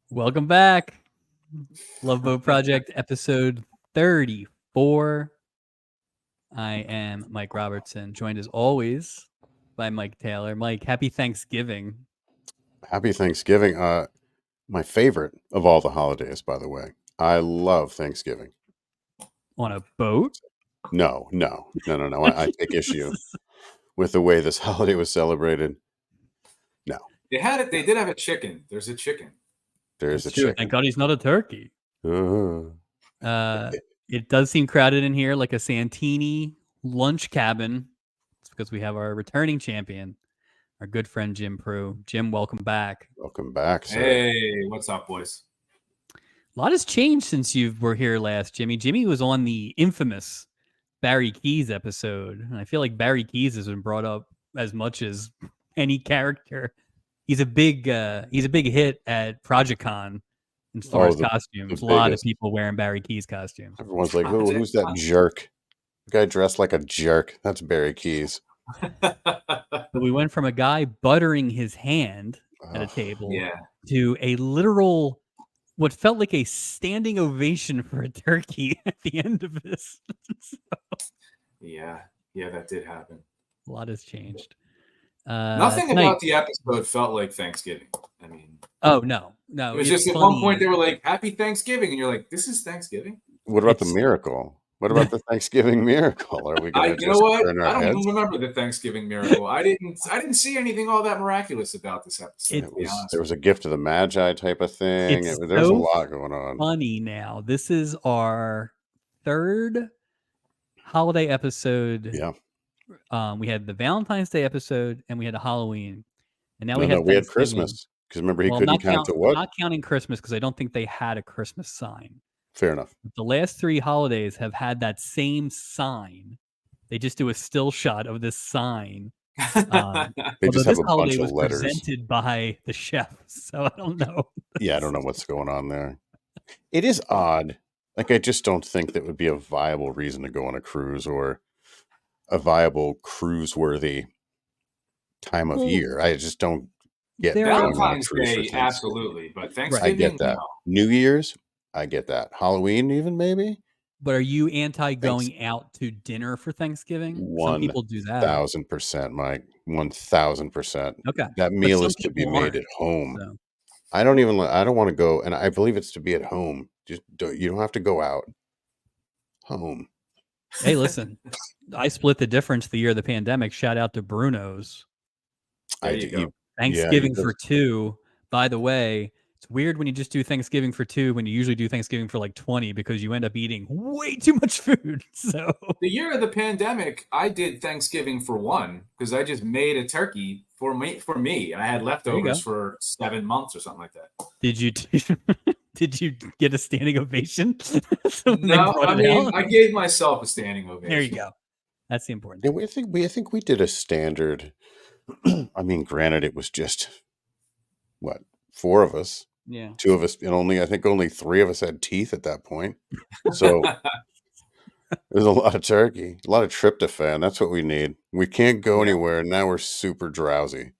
Welcome back. Love Boat Project episode 34. I am Mike Robertson, joined as always by Mike Taylor. Mike, happy Thanksgiving. Happy Thanksgiving. My favorite of all the holidays, by the way. I love Thanksgiving. On a boat? No. I take issue with the way this holiday was celebrated. No. They did have a chicken. There's a chicken. There's That's a true. chicken. Thank God he's not a turkey. It does seem crowded in here, like a Santini lunch cabin. It's because we have our returning champion, our good friend Jim Prouix. Jim, welcome back. Welcome back, sir. Hey, what's up, boys? A lot has changed since you were here last, Jimmy. Jimmy was on the infamous Barry Keys episode, and I feel like Barry Keys has been brought up as much as any character. He's a big hit at Project Con as far as costumes. A lot of people wearing Barry Keys costumes. Everyone's like, "Oh, who's that jerk? The guy dressed like a jerk. That's Barry Keys." But we went from a guy buttering his hand at a table to a literal, what felt like a standing ovation for a turkey at the end of this. Yeah, that did happen. A lot has changed. Nothing about the episode felt like Thanksgiving. I mean, oh no. It was just at one point they were like, "Happy Thanksgiving," and you're like, "This is Thanksgiving." What about the miracle? What about the Thanksgiving miracle? Are we going to you know what? turn our I don't heads? even remember the Thanksgiving miracle. I didn't see anything all that miraculous about this episode. There was a gift of the Magi type of thing. There's a lot going on. Funny now. This is our third holiday episode. Yeah. We had the Valentine's Day episode and we had a Halloween, and now we had Christmas because remember he couldn't count to what? Not counting Christmas because I don't think they had a Christmas sign. Fair enough. The last three holidays have had that same sign. They just do a still shot of this sign. They just have a bunch of letters. Presented by the chef, so I don't know. Yeah, I don't know what's going on there. It is odd. Like, I just don't think that would be a viable reason to go on a cruise or a viable cruise-worthy time of year. I just don't get Valentine's Day, absolutely, but Thanksgiving, I get that. No. New Year's, I get that. Halloween, even maybe. But are you anti going out to dinner for Thanksgiving? Some people do that. 1,000%, Mike. 1,000%. Okay. That meal is to be made at home. So. I don't want to go, and I believe it's to be at home. You don't have to go out. Home. Hey, listen, I split the difference the year of the pandemic. Shout out to Bruno's. Thanksgiving for two. By the way, it's weird when you just do Thanksgiving for two when you usually do Thanksgiving for like 20 because you end up eating way too much food. So the year of the pandemic, I did Thanksgiving for one because I just made a turkey for me. I had leftovers for 7 months or something like that. Did you get a standing ovation? No, I mean, I gave myself a standing ovation. There you go. That's the important thing. Yeah, I think we did a standard. I mean, granted, it was just what, 4 of us. Yeah. 2 of us, and I think only 3 of us had teeth at that point. So there's a lot of turkey, a lot of tryptophan. That's what we need. We can't go anywhere. Now we're super drowsy.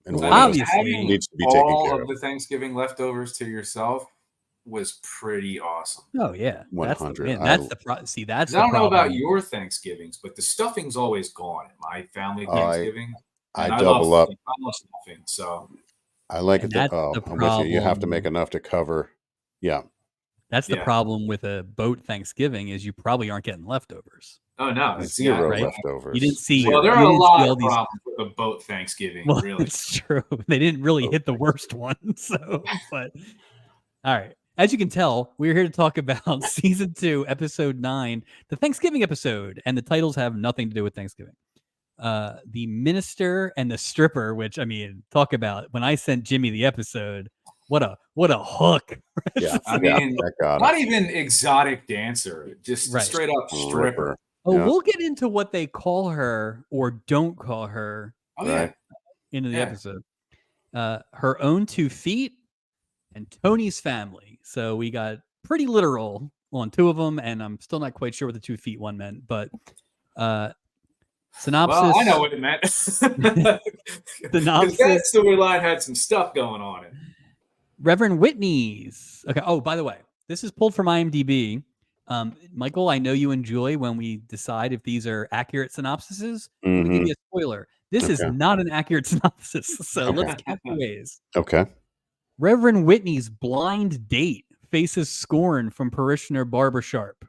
And obviously, needs to be taken care of. The Thanksgiving leftovers to yourself was pretty awesome. Oh yeah, 100. That's the problem. See, that's. I don't know about your Thanksgivings, but the stuffing's always gone at my family Thanksgiving. I double up. I love stuffing, so I like it. I'm with you. You have to make enough to cover. Yeah, that's the problem with a boat Thanksgiving is you probably aren't getting leftovers. Oh no, it's 0 leftovers. You didn't see. Well, there are a lot of problems with a boat Thanksgiving. Well, really, it's true. They didn't really hit the worst one. So, but all right. As you can tell, we're here to talk about season 2, episode 9, the Thanksgiving episode, and the titles have nothing to do with Thanksgiving. The minister and the stripper, which I mean, talk about when I sent Jimmy the episode. What a hook! Yeah, I mean, not even exotic dancer, just straight up stripper. Oh, we'll get into what they call her or don't call her. Oh yeah, into the episode. Her own 2 feet and Tony's family. So we got pretty literal on 2 of them, and I'm still not quite sure what the 2 feet one meant, but synopsis. Well, I know what it meant. Synopsis. That storyline had some stuff going on in it. Reverend Whitney's. Okay. Oh, by the way, this is pulled from IMDb. Michael, I know you enjoy when we decide if these are accurate synopsises. Let me give you a spoiler. This is Okay. not an accurate synopsis. So Okay. let's count the ways. Okay. Reverend Whitney's blind date faces scorn from parishioner Barbara Sharp.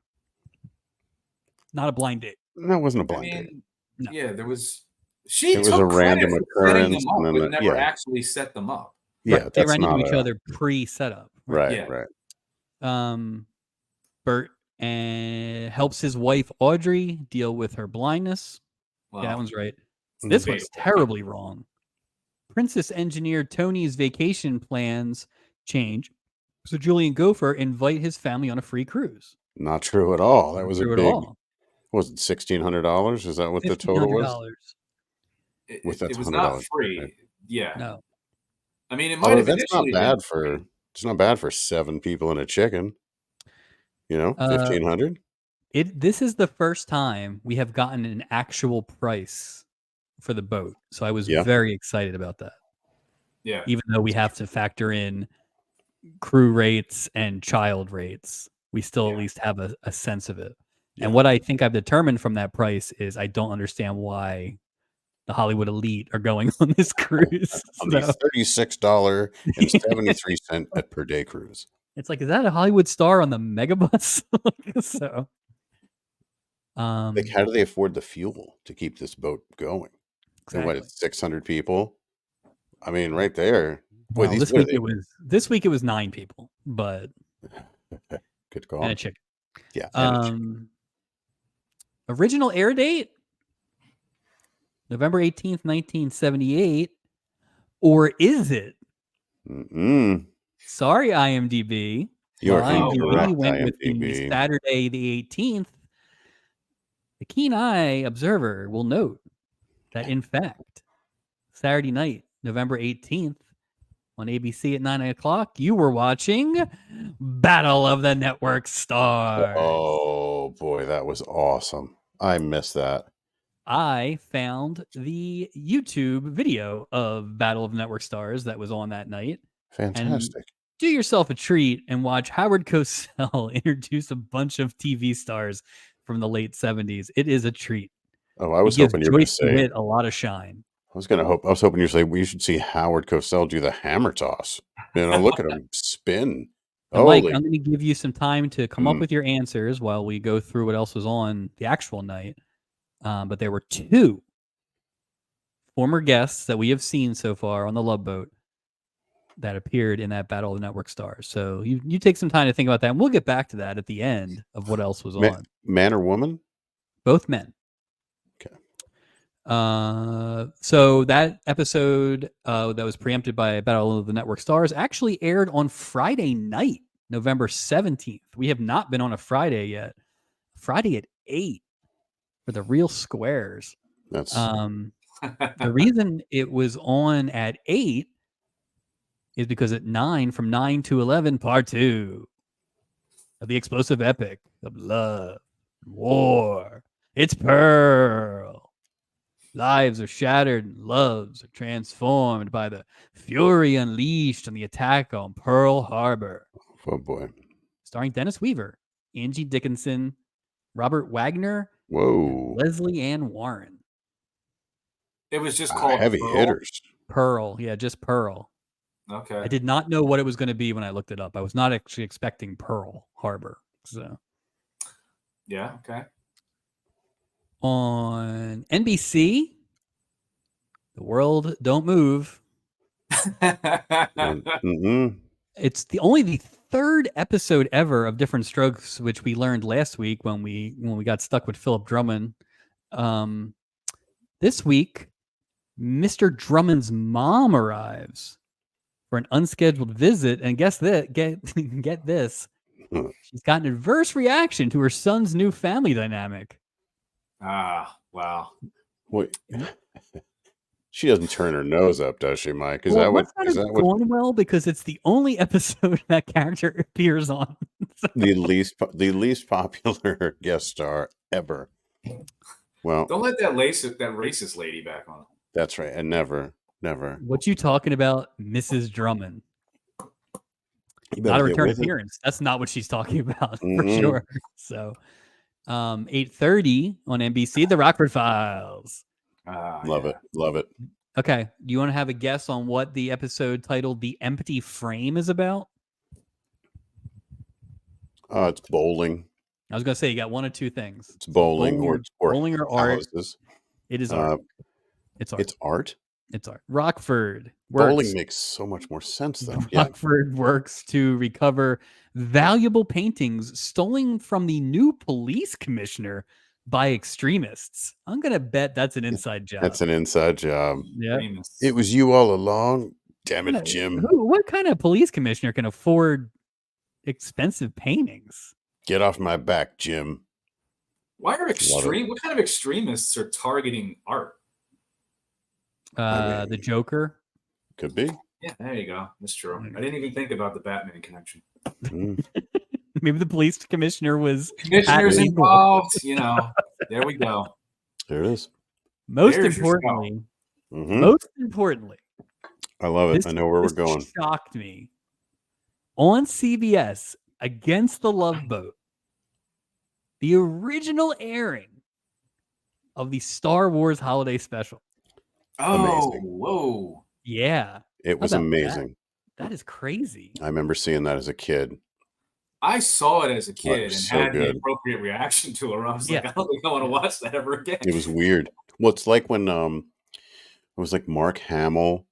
Not a blind date. That wasn't a blind date. No. Yeah, there was. She It was took a random credit for setting occurrence, them up, and then but never actually set them up. Yeah, right. They that's ran not into each other pre-setup. Right. Yeah. Right. Bert helps his wife Audrey deal with her blindness. Wow. Yeah, that one's right. This one's terribly wrong. Princess engineer Tony's vacation plans change, so Julie and Gopher invite his family on a free cruise. Not true at all. That Not was a true at big. all. Was it $1,600? Is that what the total was? It was not free. Right? Yeah. No. I mean, it might have that's not initially bad been for. free. It's not bad for 7 people and a chicken. You know, 1,500. This is the first time we have gotten an actual price for the boat, so I was very excited about that. Yeah. Even though we have to factor in crew rates and child rates, we still at least have a sense of it. Yeah. And what I think I've determined from that price is I don't understand why the Hollywood elite are going on this cruise. On the $36.73 per day cruise. It's like, is that a Hollywood star on the megabus? So, like, how do they afford the fuel to keep this boat going? Exactly. And what, it's 600 people? I mean, right there. Boy, well, this week it was 9 people, but good call. And a chicken. Yeah. And a chicken. Original air date November 18th, 1978, or is it? Sorry, IMDb. IMDb went with the Saturday the 18th. The keen-eye observer will note that, in fact, Saturday night, November 18th, on ABC at 9 o'clock, you were watching Battle of the Network Stars. Oh, boy, that was awesome. I missed that. I found the YouTube video of Battle of the Network Stars that was on that night. Fantastic. And do yourself a treat and watch Howard Cosell introduce a bunch of TV stars from the late 70s. It is a treat. Oh, I was hoping you were going to say a lot of shine. I was hoping you were saying we should see Howard Cosell do the hammer toss. You know, look at him spin. Mike, I'm going to give you some time to come up with your answers while we go through what else was on the actual night. But there were 2 former guests that we have seen so far on the Love Boat that appeared in that Battle of the Network Stars. So you take some time to think about that, and we'll get back to that at the end of what else was on. Man or woman? Both men. Okay. So that episode that was preempted by Battle of the Network Stars actually aired on Friday night, November 17th. We have not been on a Friday yet. Friday at 8 for the real squares. That's the reason it was on at 8 is because at 9, from 9 to 11, part 2 of the explosive epic of love, war. It's Pearl. Lives are shattered and loves are transformed by the fury unleashed on the attack on Pearl Harbor. Oh, boy. Starring Dennis Weaver, Angie Dickinson, Robert Wagner, Leslie Ann Warren. It was just called Heavy Pearl? Hitters. Pearl. Yeah, just Pearl. Okay. I did not know what it was going to be when I looked it up. I was not actually expecting Pearl Harbor. So, yeah, okay. On NBC, The World Don't Move. It's the 3rd episode ever of Different Strokes, which we learned last week when we got stuck with Philip Drummond. This week, Mr. Drummond's mom arrives for an unscheduled visit, and guess that get this. She's got an adverse reaction to her son's new family dynamic. Ah, wow. Wait. She doesn't turn her nose up, does she, Mike? Is well, that what going well? Because it's the only episode that character appears on. the least popular guest star ever. Well, don't let that racist lady back on. That's right, and never. What you talking about, Mrs. Drummond? Not a return appearance. That's not what she's talking about for sure. So 8:30 on NBC, The Rockford Files. Love it. Okay. Do you want to have a guess on what the episode titled The Empty Frame is about? It's bowling. I was going to say you got one of two things. It's bowling or art. houses. It is art. It's art. It's art? It's art. Rockford works. Bowling makes so much more sense, though. Rockford works to recover valuable paintings stolen from the new police commissioner by extremists. I'm going to bet that's an inside job. That's an inside job. Yeah. It was you all along. Damn it, Jim. What kind of police commissioner can afford expensive paintings? Get off my back, Jim. What kind of extremists are targeting art? The Joker. Could be. Yeah, there you go. That's true. I didn't even think about the Batman connection. Maybe the police commissioner's involved. There we go. There it is. Most importantly, I love it. I know where we're going. Shocked me. On CBS, Against the Love Boat, the original airing of the Star Wars Holiday Special. Oh, amazing. Whoa. Yeah. It was amazing. That is crazy. I remember seeing that as a kid. I saw it as a kid and had the appropriate reaction to it. I was like, I don't think I want to watch that ever again. It was weird. Well, it's like when it was like Mark Hamill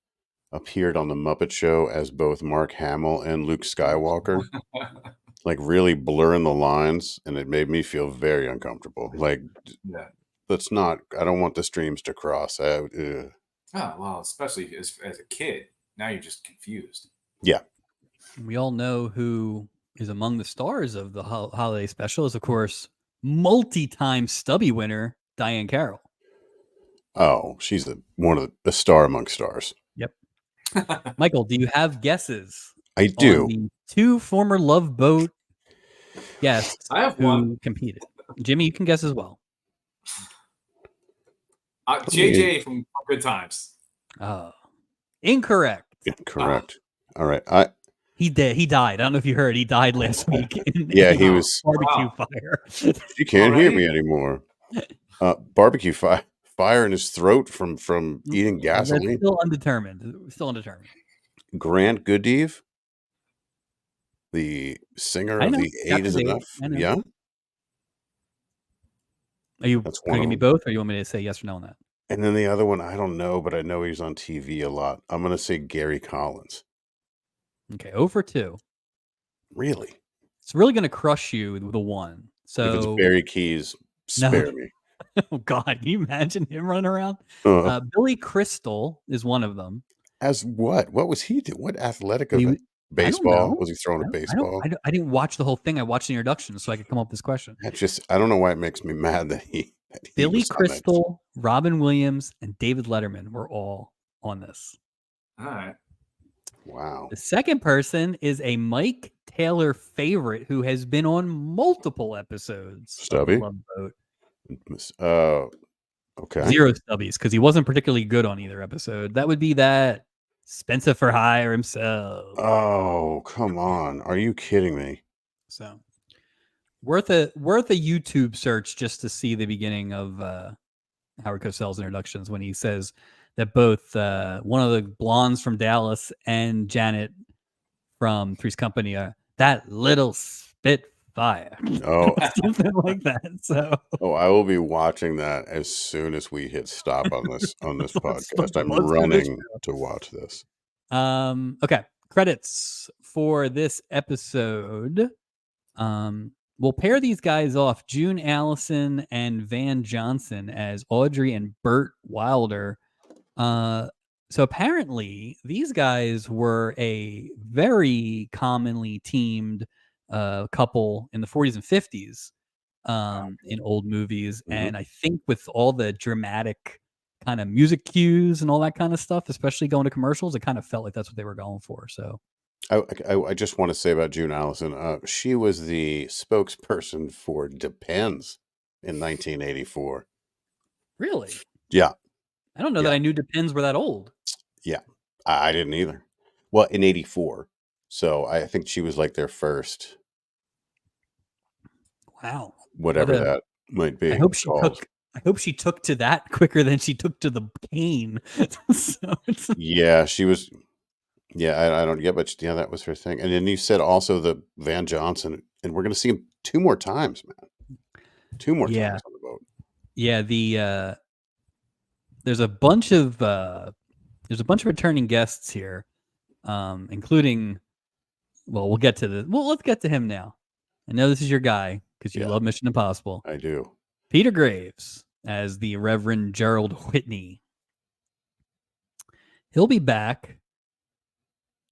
appeared on the Muppet Show as both Mark Hamill and Luke Skywalker. Like really blurring the lines, and it made me feel very uncomfortable. Like, I don't want the streams to cross. Oh, well, especially as a kid. Now you're just confused. Yeah. We all know who is among the stars of the holiday special is, of course, multi-time Stubby winner, Diane Carroll. Oh, she's a star among stars. Yep. Michael, do you have guesses? I do. On the two former Love Boat guests I have who one. competed. Jimmy, you can guess as well. JJ from Good Times. Incorrect. Incorrect. All right. He died. I don't know if you heard. He died last week. He was barbecue fire. She can't hear me anymore. Barbecue fire in his throat from eating gasoline. That's still undetermined. Grant Goodeve, the singer of the Eight is Enough. Yeah. Are you going to give me both, or you want me to say yes or no on that? And then the other one, I don't know, but I know he's on TV a lot. I'm going to say Gary Collins. Okay, 0 for 2. Really? It's really going to crush you with the one. So if it's Barry Keys, spare me. Oh God, can you imagine him running around? Billy Crystal is one of them. As what? What was he doing? What athletic event? Baseball? Was he throwing a baseball? I didn't watch the whole thing. I watched the introduction so I could come up with this question. I don't know why it makes me mad that he Billy Crystal, Robin Williams, and David Letterman were all on this. All right. Wow. The second person is a Mike Taylor favorite who has been on multiple episodes. Stubby? Love Boat. Okay. 0 stubbies because he wasn't particularly good on either episode. That would be that Spencer for Hire himself. Oh, come on. Are you kidding me? So worth a YouTube search just to see the beginning of Howard Cosell's introductions when he says that both one of the blondes from Dallas and Janet from Three's Company are that little spitfire. Oh, something like that. So I will be watching that as soon as we hit stop on this podcast. I'm running to watch this. Okay. Credits for this episode. We'll pair these guys off, June Allison and Van Johnson as Audrey and Burt Wilder. So apparently these guys were a very commonly teamed couple in the 40s and 50s in old movies. Mm-hmm. And I think with all the dramatic kind of music cues and all that kind of stuff, especially going to commercials, it kind of felt like that's what they were going for. So I just want to say about June Allison, she was the spokesperson for Depends in 1984. Really? Yeah. I don't know that I knew Depends were that old. Yeah, I didn't either. Well, in 84. So I think she was like their first, Wow. whatever that might be. I hope she called. took to that quicker than she took to the cane. So Yeah, she was. Yeah, I don't get, but yeah, that was her thing. And then you said also the Van Johnson, and we're going to see him 2 more times, man. 2 more times on the boat. Yeah, there's a bunch of returning guests here, including. Well, we'll get to the. Well, let's get to him now. I know this is your guy because you love Mission Impossible. I do. Peter Graves as the Reverend Gerald Whitney. He'll be back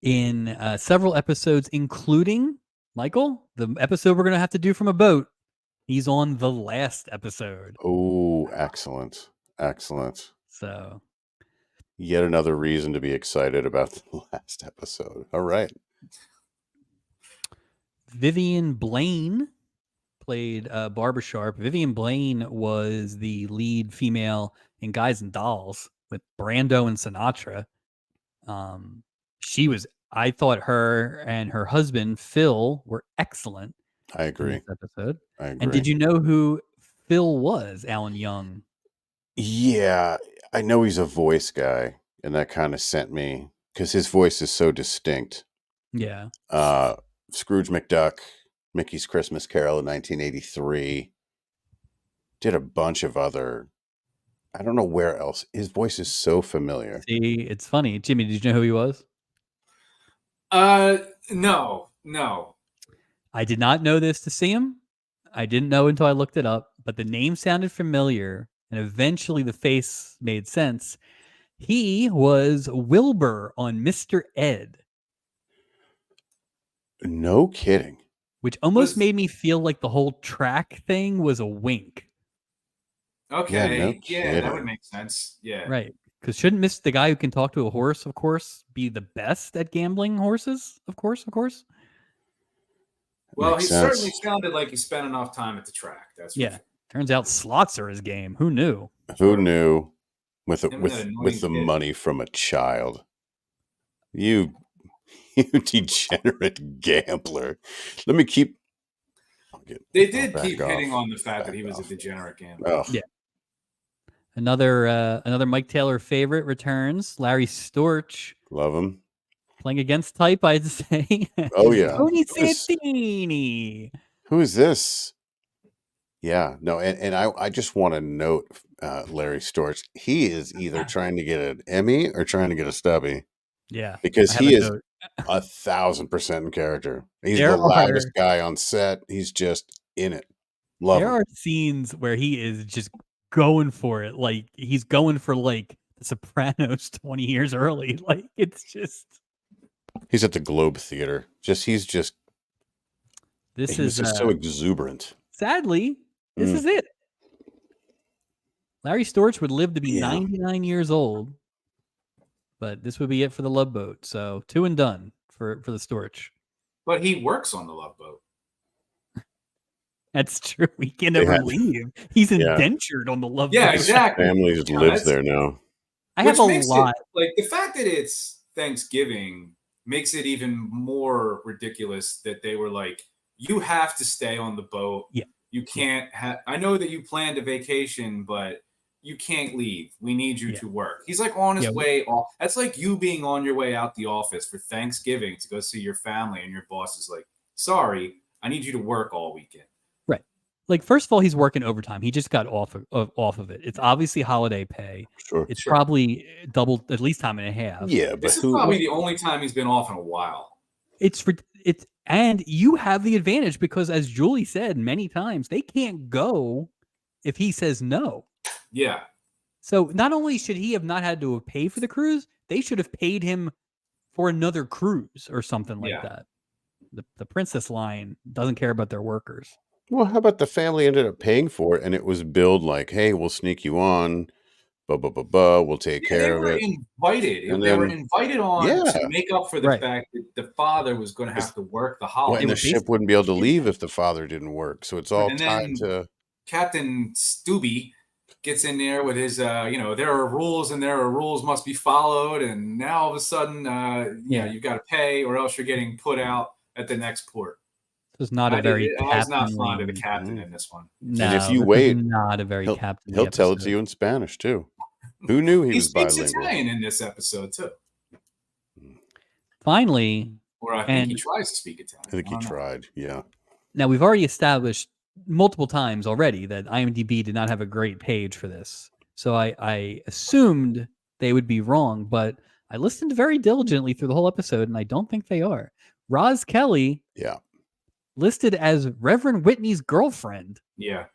in several episodes, including, Michael, the episode we're going to have to do from a boat. He's on the last episode. Oh, excellent. Excellent. So, yet another reason to be excited about the last episode. All right. Vivian Blaine played Barbara Sharp. Vivian Blaine was the lead female in Guys and Dolls with Brando and Sinatra. I thought her and her husband, Phil, were excellent. I agree. In this episode. I agree. And did you know who Phil was, Alan Young? Yeah, I know he's a voice guy, and that kind of sent me, because his voice is so distinct. Yeah. Scrooge McDuck, Mickey's Christmas Carol in 1983. Did a bunch of other, I don't know where else. His voice is so familiar. See, it's funny. Jimmy, did you know who he was? No. I did not know this to see him. I didn't know until I looked it up, but the name sounded familiar, and eventually the face made sense. He was Wilbur on Mr. Ed. No kidding. Which almost made me feel like the whole track thing was a wink. Okay. Yeah, that would make sense. Yeah. Right. Because shouldn't the guy who can talk to a horse, of course, be the best at gambling horses? Of course. Well, he certainly sounded like he spent enough time at the track. That's yeah. Sure. Turns out slots are his game. Who knew? Who knew? With the money from a child. You degenerate gambler. Let me keep. They did keep hitting on the fact that he was a degenerate gambler. Oh. Yeah. Another Mike Taylor favorite returns. Larry Storch. Love him. Playing against type, I'd say. Oh, yeah. Tony Santini. Who is this? Yeah. No, and I just want to note Larry Storch. He is either trying to get an Emmy or trying to get a stubby. Yeah. Because he is 1,000% in character. He's the loudest guy on set. He's just in it. Love him. There are scenes where he is just going for it. Like he's going for like The Sopranos 20 years early. Like it's just. He's at the Globe Theater. He's just so exuberant. Sadly, this is it. Larry Storch would live to be 99 years old, but this would be it for the Love Boat. So 2 and done for the Storch. But he works on the Love Boat. That's true. He can never leave. He's indentured on the Love Boat. Yeah, exactly. Family just lives there now. I have a lot. Like the fact that it's Thanksgiving makes it even more ridiculous that they were like, you have to stay on the boat. Yeah. You can't I know that you planned a vacation, but you can't leave. We need you to work. He's like on his way off. That's like you being on your way out the office for Thanksgiving to go see your family, and your boss is like, sorry, I need you to work all weekend. Right. Like, first of all, he's working overtime. He just got off of it. It's obviously holiday pay. Sure. It's probably double, at least time and a half. Yeah, but this is probably the only time he's been off in a while. And you have the advantage because, as Julie said many times, they can't go if he says no. Yeah. So not only should he have not had to pay for the cruise, they should have paid him for another cruise or something like that. The Princess Line doesn't care about their workers. Well, how about the family ended up paying for it, and it was billed like, hey, we'll sneak you on. We'll take care of it. They were invited on to make up for the fact that the father was going to have to work the holiday. And the ship wouldn't be able to leave if the father didn't work. So it's all tied to Captain Stubby gets in there with his, there are rules and there are rules must be followed. And now all of a sudden, you've got to pay or else you're getting put out at the next port. This is not a very I was not captainly. fond of the captain in this one. No, and if you this wait, is not a very captainly he'll tell it episode. to you in Spanish too. Who knew he was speaks bilingual? Italian in this episode too. Finally, or I think he tries to speak Italian. I think he tried. Yeah. Now we've already established multiple times already that IMDb did not have a great page for this, so I assumed they would be wrong, but I listened very diligently through the whole episode, and I don't think they are. Roz Kelly, listed as Reverend Whitney's girlfriend. Yeah,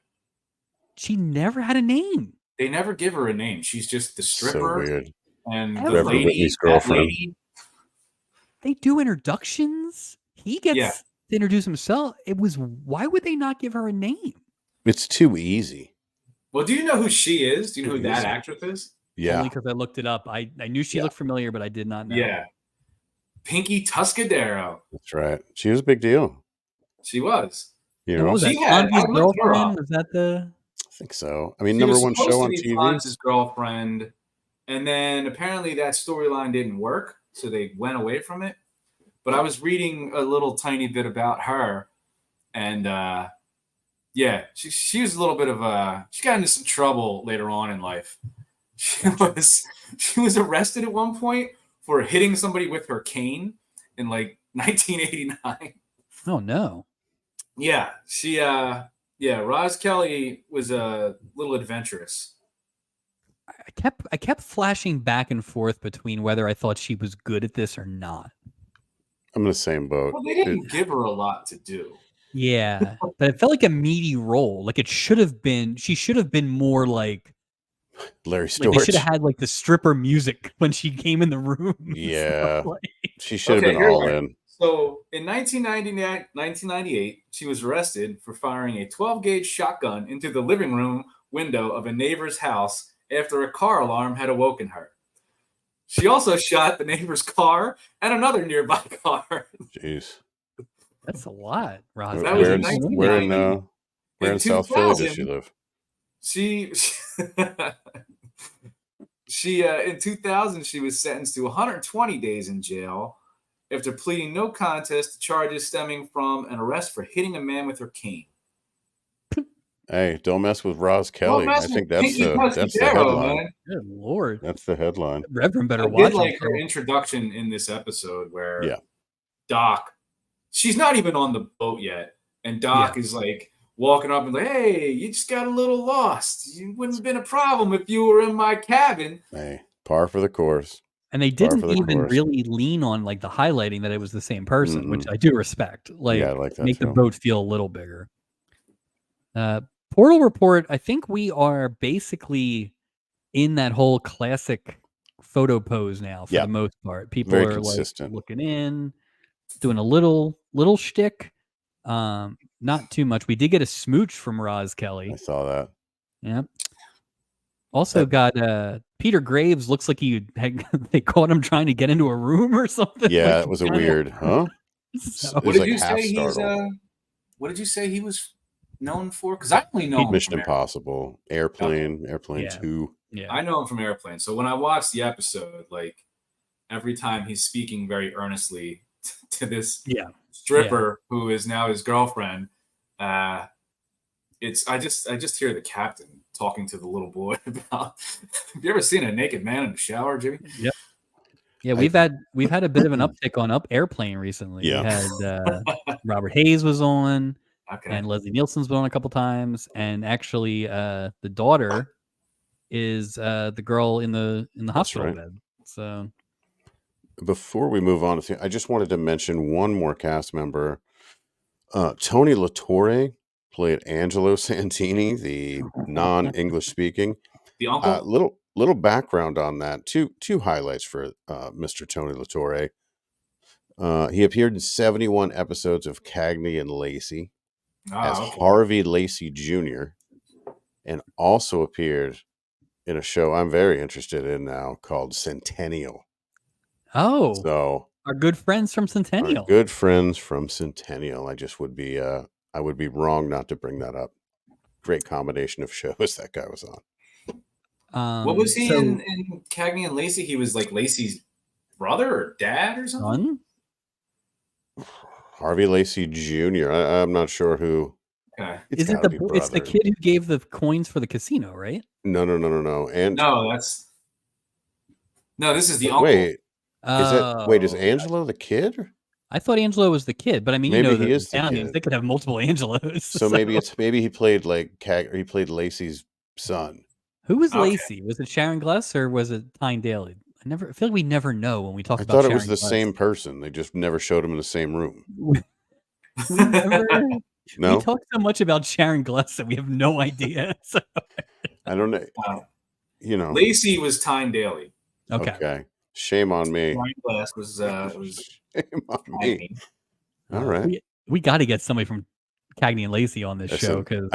she never had a name. They never give her a name. She's just the stripper. So weird. And the Reverend Whitney's girlfriend. They do introductions. He gets to introduce himself. Why would they not give her a name? It's too easy. Well, do you know who she is? Do you know who that actress is? Yeah. Only because I looked it up. I knew she looked familiar, but I did not know. Yeah. Pinky Tuscadero. That's right. She was a big deal. She was. You know, was that Fonzie's girlfriend? Was that the? I think so. I mean, number one show on TV. Fonzie's girlfriend, and then apparently that storyline didn't work, so they went away from it. But I was reading a little tiny bit about her, and she was a little bit of she got into some trouble later on in life. She was arrested at one point for hitting somebody with her cane in like 1989. Oh no. Yeah, she Roz Kelly was a little adventurous. I kept flashing back and forth between whether I thought she was good at this or not. I'm in the same boat. Well, they didn't give her a lot to do. Yeah, but it felt like a meaty role. Like she should have been more like Larry Storch. Like they should have had like the stripper music when she came in the room. Yeah, she should have been all in. So in 1998, she was arrested for firing a 12-gauge shotgun into the living room window of a neighbor's house after a car alarm had awoken her. She also shot the neighbor's car and another nearby car. Jeez. That's a lot, Roz. Where in South Philly does she live? She in 2000, she was sentenced to 120 days in jail after pleading no contest to charges stemming from an arrest for hitting a man with her cane. Hey, don't mess with Roz Kelly. I think that's the headline. Man. Good Lord. That's the headline. Reverend better watch. I did like her introduction in this episode where Doc, she's not even on the boat yet, and Doc is like walking up and like, hey, you just got a little lost. You wouldn't have been a problem if you were in my cabin. Hey, par for the course. And they didn't even really lean on like the highlighting that it was the same person, which I do respect. Like, I like that make too. the boat feel a little bigger. Portal Report, I think we are basically in that whole classic photo pose now for the most part. People very are consistent. like looking in, doing a little shtick. Not too much. We did get a smooch from Roz Kelly. I saw that. Yep. Also got Peter Graves. Looks like they caught him trying to get into a room or something. Yeah, like, it was a weird, huh? So, what did you say he's? What did you say he was known for? Because I only know him Mission from Impossible, Airplane 2. Yeah, I know him from Airplane. So when I watched the episode, like every time he's speaking very earnestly to this stripper who is now his girlfriend, I just hear the captain talking to the little boy about. Have you ever seen a naked man in the shower, Jimmy? Yep. Yeah, we've had a bit of an uptick on Airplane recently. Yeah. We had Robert Hayes was on, and Leslie Nielsen's been on a couple times, and actually the daughter is the girl in the hospital bed. So before we move on, I just wanted to mention one more cast member. Tony LaTorre played Angelo Santini, the non-English speaking. The uncle. Little background on that. Two highlights for Mr. Tony LaTorre. He appeared in 71 episodes of Cagney and Lacey as Harvey Lacey Jr. and also appeared in a show I'm very interested in now called Centennial. Oh, so our good friends from Centennial. Our good friends from Centennial. I just would be I would be wrong not to bring that up. Great combination of shows that guy was on. What was he in Cagney and Lacey? He was like Lacey's brother or dad or something? Son? Harvey Lacey Jr. I'm not sure who. Okay. It's the kid who gave the coins for the casino, right? No. And this is the uncle. Wait, is Angelo the kid? I thought Angelo was the kid, but I mean, maybe he is the kid. They could have multiple Angelos. So maybe he played he played Lacey's son. Who was Lacey? Was it Sharon Gless or was it Tyne Daly? I feel like we never know when we talk about. I thought it was the same person. They just never showed him in the same room. No, we talk so much about Sharon Gless that we have no idea. So. I don't know. Lacey was Tyne Daly. Okay. Shame on me. Sharon Gless was shame on me. All right. We got to get somebody from Cagney and Lacey on this show because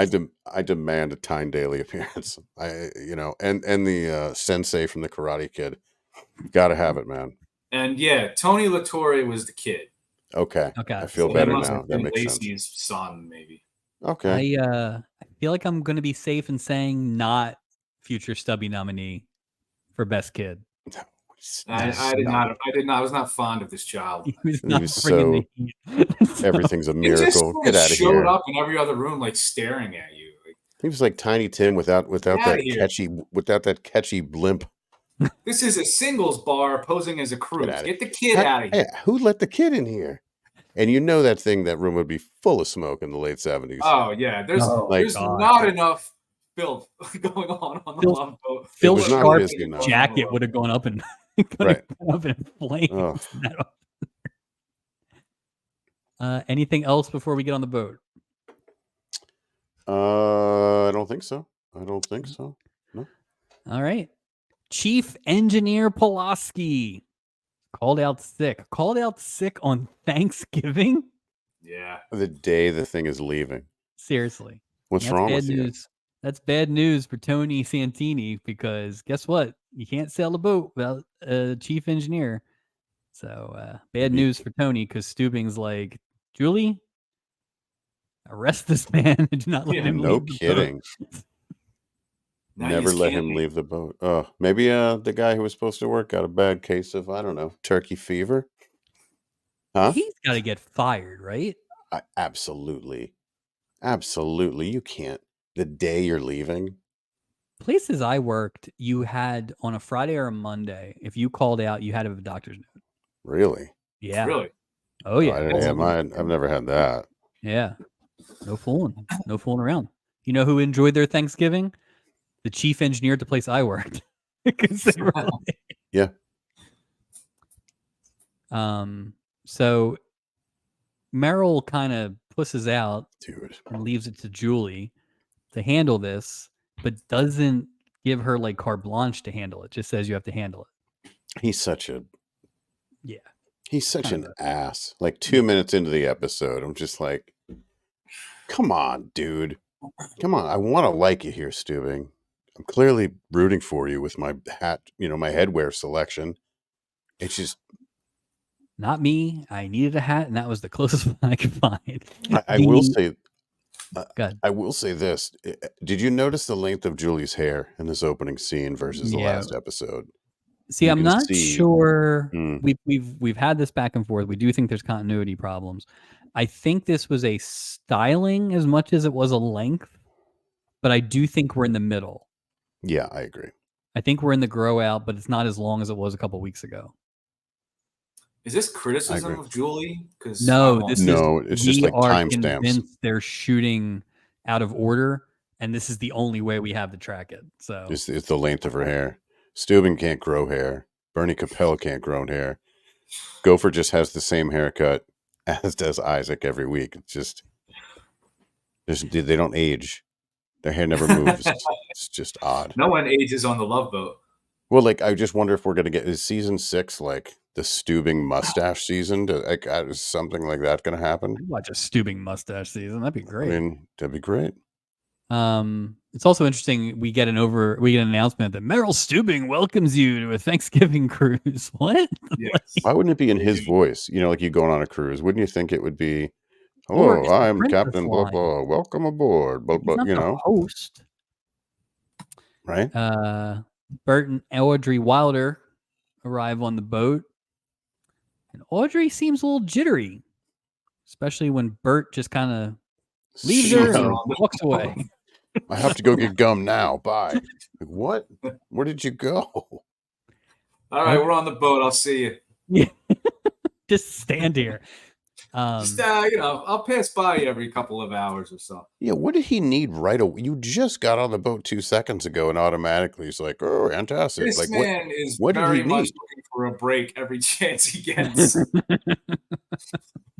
I demand a Tyne Daly appearance. And the sensei from the Karate Kid. Got to have it, man. And Tony LaTorre was the kid. Okay. I feel better now. That makes Lacey's son, maybe. Okay. I feel like I'm going to be safe in saying not future Stubby nominee for best kid. I did not. I was not fond of this child. He was so everything's a miracle. Just Get out of here. Showed up in every other room, like staring at you. He was like Tiny Tim without that catchy blimp. This is a singles bar posing as a cruise. Get the kid out of here. Who let the kid in here? And that room would be full of smoke in the late 70s. Oh yeah, there's not enough filth going on the love boat. Phil Sharp's jacket would have gone up and right. up in flames. Anything else before we get on the boat? I don't think so. No. All right. Chief Engineer Pulaski called out sick on Thanksgiving. Yeah. The day the thing is leaving. Seriously. What's wrong with you? That's bad news for Tony Santini because guess what? You can't sail a boat without a chief engineer. So bad news for Tony because Stubing's like, Julie, arrest this man and do not let him leave. No kidding. Never let him leave the boat. Oh, maybe the guy who was supposed to work got a bad case of, I don't know, turkey fever. Huh? He's got to get fired, right? Absolutely. You can't. The day you're leaving. Places I worked, you had on a Friday or a Monday, if you called out, you had to have a doctor's note. Really? Yeah. Really? Oh, yeah. I didn't have mine. I've never had that. Yeah. No fooling around. You know who enjoyed their Thanksgiving? The chief engineer at the place I worked. Yeah. So Meryl kind of pusses out and leaves it to Julie to handle this, but doesn't give her like carte blanche to handle it. Just says you have to handle it. He's such an ass. Like 2 minutes into the episode, I'm just like, come on, dude. Come on. I want to like you here, Stubing. I'm clearly rooting for you with my hat, my headwear selection. It's just not me. I needed a hat, and that was the closest one I could find. I will say, I will say this. Did you notice the length of Julie's hair in this opening scene versus the last episode? See, I'm not sure. We've had this back and forth. We do think there's continuity problems. I think this was a styling as much as it was a length, but I do think we're in the middle. Yeah, I agree. I think we're in the grow out, but it's not as long as it was a couple weeks ago. Is this criticism of Julie? No, it's just like timestamps. They're shooting out of order, and this is the only way we have to track it. So it's the length of her hair. Steuben can't grow hair. Bernie Capel can't grow hair. Gopher just has the same haircut as does Isaac every week. It's just they don't age. Their hair never moves. It's just odd. No one ages on the Love Boat. Well, I just wonder if we're going to get, is season 6 like the Stubing mustache season? Is something like that going to happen? I'd watch a Stubing mustache season. That'd be great. I mean, that'd be great. It's also interesting. We get an announcement that Meryl Stubing welcomes you to a Thanksgiving cruise. What? Yes. Why wouldn't it be in his voice? Like you going on a cruise. Wouldn't you think it would be, hello, I'm Captain blah, blah, welcome aboard, blah, blah, the host. Right? Bert and Audrey Wilder arrive on the boat, and Audrey seems a little jittery, especially when Bert just kind of leaves her Shoves her and on the walks boat. away. I have to go get gum now. Bye. Like, what? Where did you go? All right, we're on the boat. I'll see you. Yeah. Just stand here. Just I'll pass by you every couple of hours or so. Yeah, what did he need right away? You just got on the boat 2 seconds ago, and automatically he's like, "Oh, fantastic!" This Like, man is what did very he much need? looking for a break every chance he gets.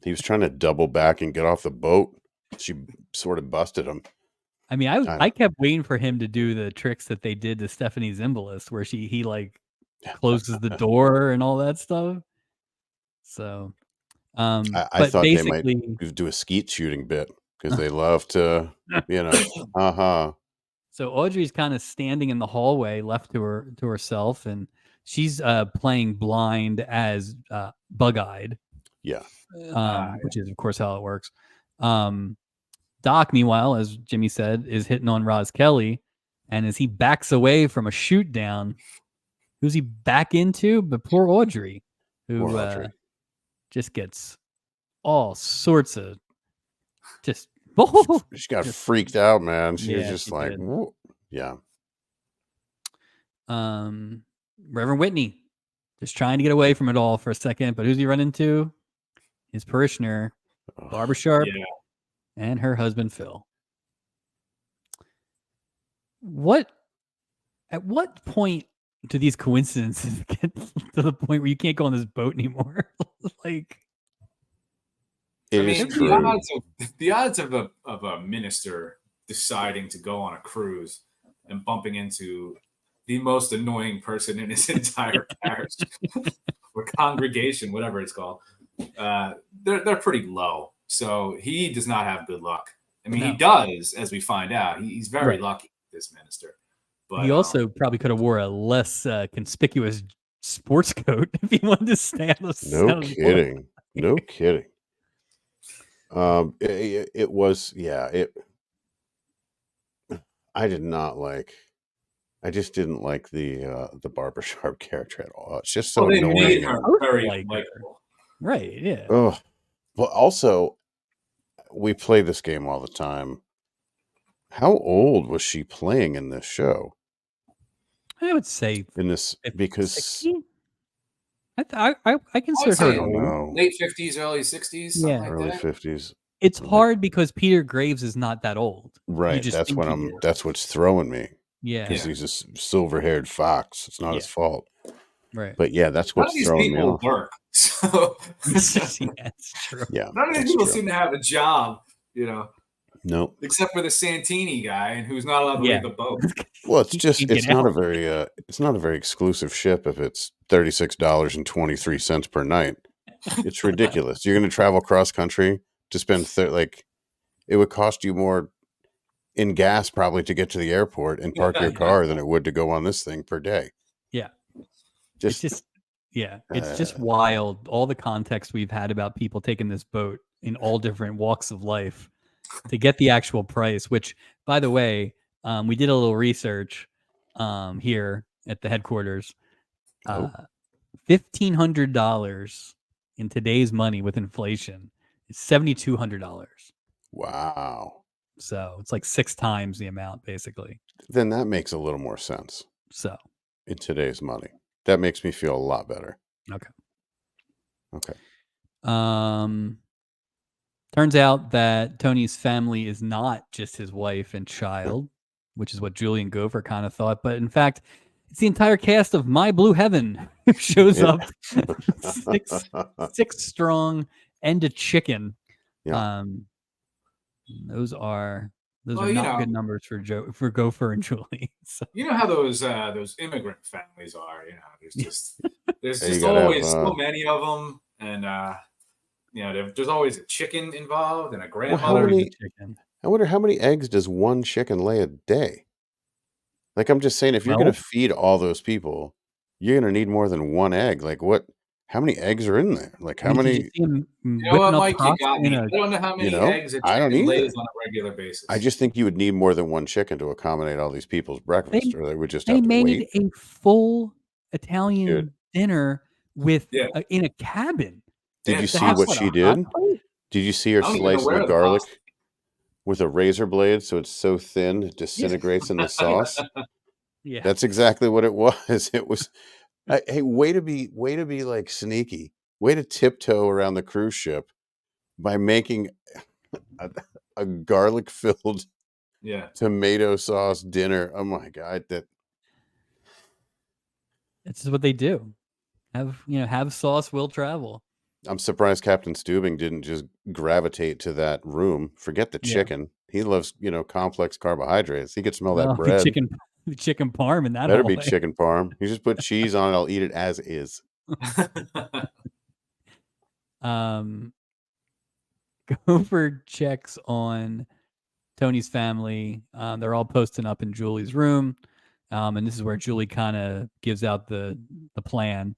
He was trying to double back and get off the boat. She sort of busted him. I mean, I kept waiting for him to do the tricks that they did to Stephanie Zimbalist, where he like closes the door and all that stuff. So, I but thought they might basically, do a skeet shooting bit because they love to, so Audrey's kind of standing in the hallway, left to herself, and she's playing blind as bug-eyed. Yeah. Which is of course how it works. Doc, meanwhile, as Jimmy said, is hitting on Roz Kelly, and as he backs away from a shoot down, who's he back into? But poor Audrey, who just gets all sorts of just. She got freaked out, man. She was just like, did. yeah. Reverend Whitney, just trying to get away from it all for a second, but who's he run into? His parishioner, Barbara Sharp, and her husband Phil. At what point do these coincidences get to the point where you can't go on this boat anymore? Like, the odds of a minister deciding to go on a cruise and bumping into the most annoying person in his entire parish or congregation, whatever it's called, they're pretty low. So he does not have good luck. I mean, he does, as we find out. He's very lucky, this minister. But he also probably could have wore a less conspicuous sports coat if he wanted to stay on the No kidding. No kidding. It was, I just didn't like the Barbara Sharp character at all. It's just so they annoying. made her very likable. Right, yeah. Oh, well, also, we play this game all the time. How old was she playing in this show? I would say in this, because 60? I consider her late 50s, early 60s, something like early that. 50s. It's hard because Peter Graves is not that old. Right. That's what's throwing me. Yeah. Because he's a silver-haired fox. It's not his fault. Right. But yeah, that's what's throwing me off. Work. So it's true. Yeah. None of these people seem to have a job, Nope. Except for the Santini guy, and who's not allowed to leave the boat. Well, it's not a very exclusive ship if it's $36.23 per night. It's ridiculous. You're going to travel cross country to spend it would cost you more in gas probably to get to the airport and park your car than it would to go on this thing per day. Yeah. It's just wild. All the context we've had about people taking this boat in all different walks of life to get the actual price, which, by the way, we did a little research here at the headquarters. $1,500 in today's money with inflation is $7,200. Wow. So it's like 6 times the amount, basically. Then that makes a little more sense. So in today's money, that makes me feel a lot better. Okay. Turns out that Tony's family is not just his wife and child, which is what Julian Gopher kind of thought, but in fact, it's the entire cast of My Blue Heaven who shows up. six strong and a chicken. Yeah. Those are not good numbers for Gopher and Julie. So. You know how those immigrant families are. There's just always so many of them, and there's always a chicken involved and a grandmother. I wonder how many eggs does one chicken lay a day? Like, I'm just saying, if you're going to feed all those people, you're going to need more than one egg. Like, what? how many eggs are in there? Like how I mean, did many? you see him You know whipping what, up Mike? You pasta got in me. a? I don't know how many eggs a I don't chicken either. lays on a regular basis. I just think you would need more than one chicken to accommodate all these people's breakfast, or they would just They have to made wait. a full Dude, Italian dinner with Yeah. in a cabin. They did you had see That what what, pasta. she a hot did? plate? Did you see her I don't even know slicing the where the pasta. garlic with a razor blade so it's so thin it Yeah. disintegrates in the sauce? Yeah. That's exactly what it was. It was, hey, way to be like sneaky, way to tiptoe around the cruise ship by making a garlic filled Yeah. tomato sauce dinner. Oh my god, that It's just what they do. Have sauce will travel. I'm surprised Captain Steubing didn't just gravitate to that room. Forget the Yeah. chicken. He loves, complex carbohydrates. He could smell that Well, bread. chicken parm in that Better whole be way. chicken parm. You just put cheese on it, I'll eat it as is. Gopher checks on Tony's family. They're all posting up in Julie's room. And this is where Julie kind of gives out the plan.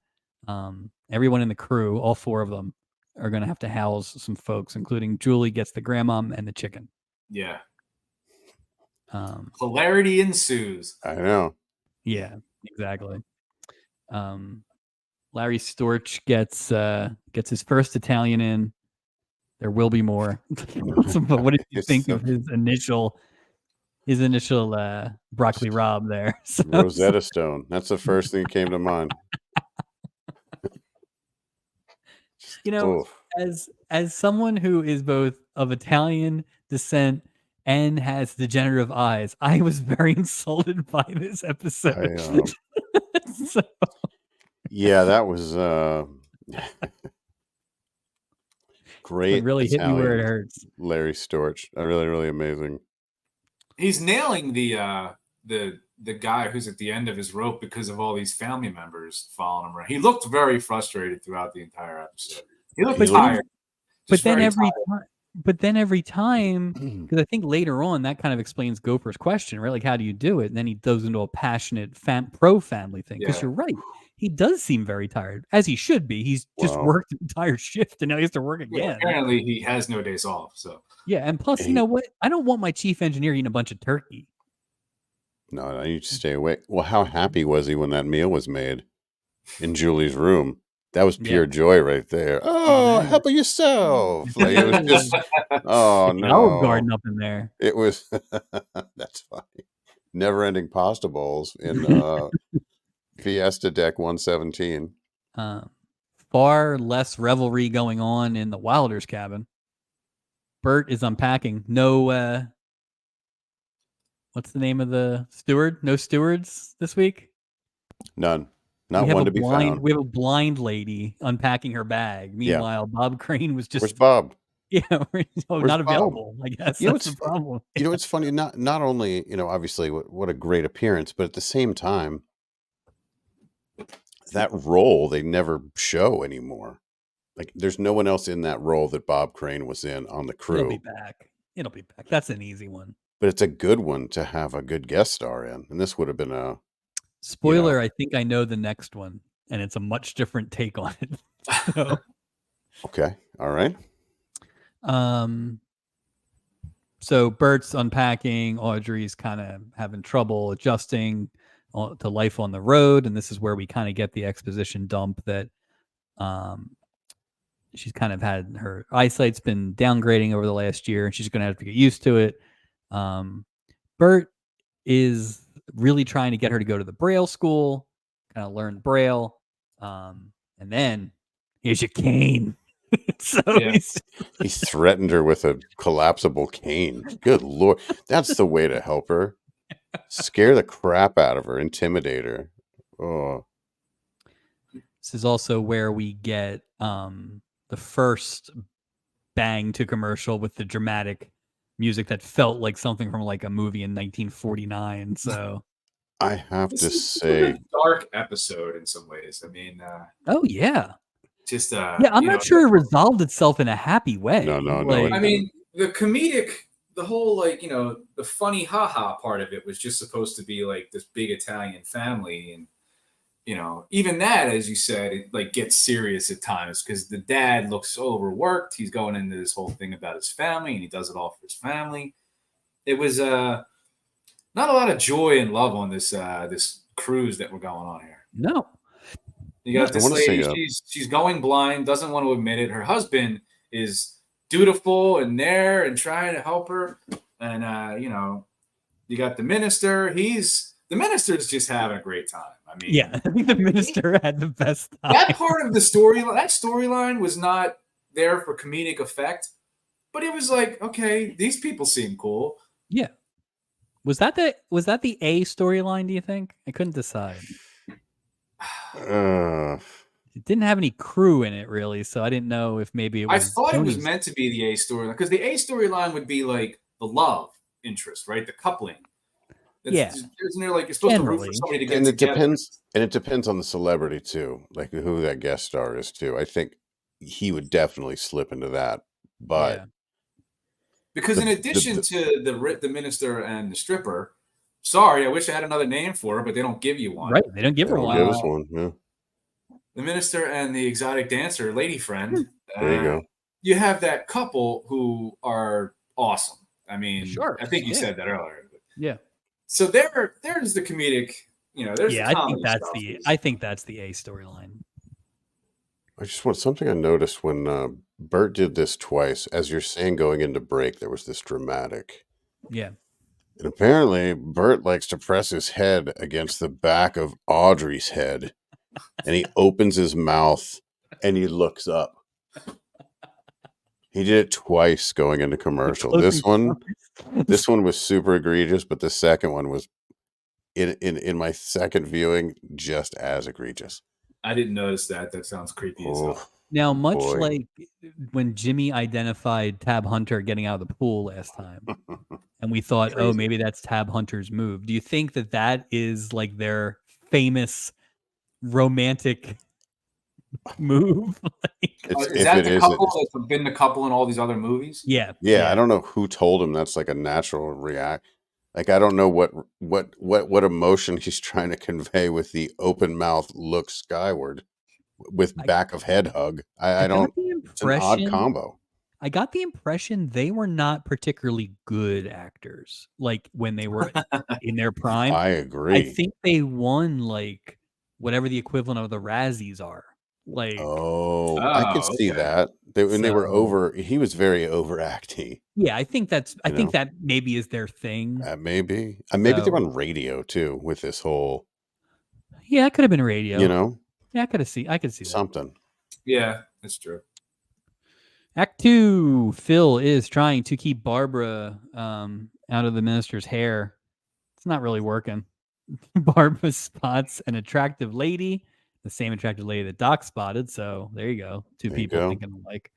Everyone in the crew, all 4 of them, are going to have to house some folks, including Julie gets the grandmom and the chicken. Yeah. Um, Hilarity ensues. I know. Yeah, exactly. Larry Storch gets his first Italian in. There will be more. But what did you It's think so- of his initial broccoli rob there? So, Rosetta Stone. That's the first thing that came to mind. Oof. as someone who is both of Italian descent and has degenerative eyes, I was very insulted by this episode. So, Yeah, that was great. it really hit me where it Italian hurts. Larry Storch. Really, really amazing. He's nailing the guy who's at the end of his rope because of all these family members following him around. He looked very frustrated throughout the entire episode. He looked tired. But then every time, because I think later on that kind of explains Gopher's question, right? Like, how do you do it? And then he goes into a passionate pro-family thing. Because Yeah. you're right, he does seem very tired, as he should be. He's just worked an entire shift, and now he has to work again. Yeah, apparently, he has no days off. So yeah, and plus, you know what? I don't want my chief engineer eating a bunch of turkey. No, you just stay away. Well, how happy was he when that meal was made in Julie's room? That was pure joy right there. Oh, help yourself. Like, it was just, oh no. Olive Garden up in there. It was, that's funny. Never ending pasta bowls in Fiesta Deck 117. Far less revelry going on in the Wilder's cabin. Bert is unpacking. No, what's the name of the steward? No stewards this week? None. Not one to be found. We have a blind lady unpacking her bag. Meanwhile, Bob Crane was just... Where's Bob? Yeah, not available, I guess. That's the problem. You know, it's funny. Not only, obviously, what a great appearance, but at the same time, that role they never show anymore. Like, there's no one else in that role that Bob Crane was in on the crew. It'll be back. That's an easy one. But it's a good one to have a good guest star in. And this would have been a... Spoiler, I think I know the next one, and it's a much different take on it. So. Okay. All right. So Bert's unpacking. Audrey's kind of having trouble adjusting to life on the road, and this is where we kind of get the exposition dump that she's kind of had her eyesight's been downgrading over the last year, and she's going to have to get used to it. Bert is really trying to get her to go to the Braille school, kind of learn Braille, and then here's your cane. So he threatened her with a collapsible cane. Good Lord. That's the way to help her. Scare the crap out of her, intimidate her. Oh. This is also where we get the first bang to commercial with the dramatic music that felt like something from like a movie in 1949. So I have to say, a dark episode in some ways. I mean, oh yeah. Just I'm not sure it resolved itself in a happy way. No. I mean, the comedic, the whole the funny haha part of it was just supposed to be like this big Italian family, and you know, even that, as you said, it like gets serious at times because the dad looks overworked. He's going into this whole thing about his family, and he does it all for his family. It was not a lot of joy and love on this this cruise that we're going on here. No. You got this lady, she's going blind, doesn't want to admit it. Her husband is dutiful and there and trying to help her. And you know, you got the minister. The minister's just having a great time. I mean, yeah, I think the minister had the best time. That part of the storyline was not there for comedic effect, but it was like, okay, these people seem cool. Yeah. Was that the A storyline, do you think? I couldn't decide. It didn't have any crew in it really, so I didn't know if maybe it was. I thought it was meant to be the A storyline because the A storyline would be like the love interest, right? The coupling. Isn't there like you're supposed to root for somebody to get together? It depends on the celebrity too, like who that guest star is too. I think he would definitely slip into that, but because in addition to the minister and the stripper, sorry, I wish I had another name for her, but they don't give you one. Right, they don't give her one. Give us one. Yeah. The minister and the exotic dancer, lady friend. There you go. You have that couple who are awesome. I mean, sure. I think you said that earlier. Yeah. So there's the comedic, you know, there's I think that's the A storyline. I just want something I noticed when Bert did this twice. As you're saying, going into break, there was this dramatic. Yeah. And apparently, Bert likes to press his head against the back of Audrey's head, and he opens his mouth and he looks up. He did it twice going into commercial. This one was super egregious, but the second one was in my second viewing just as egregious. I didn't notice that. That sounds creepy as hell. Now, much like when Jimmy identified Tab Hunter getting out of the pool last time, and we thought, oh, maybe that's Tab Hunter's move. Do you think that is like their famous romantic move? Is that the couple that's been the couple in all these other movies? Yeah. I don't know who told him that's like a natural react. Like, I don't know what emotion he's trying to convey with the open mouth look skyward with back of head hug. I don't. It's an odd combo. I got the impression they were not particularly good actors, like when they were in their prime. I agree. I think they won like whatever the equivalent of the Razzies are. Like, I could see that. They were over. He was very overacting. Yeah, I think that maybe is their thing. Maybe they're on radio too with this whole. Yeah, it could have been radio. You know. Yeah, I could see something. That. Yeah, that's true. Act 2, Phil is trying to keep Barbara out of the minister's hair. It's not really working. Barbara spots an attractive lady, the same attractive lady that Doc spotted. So there you go. Two people thinking alike.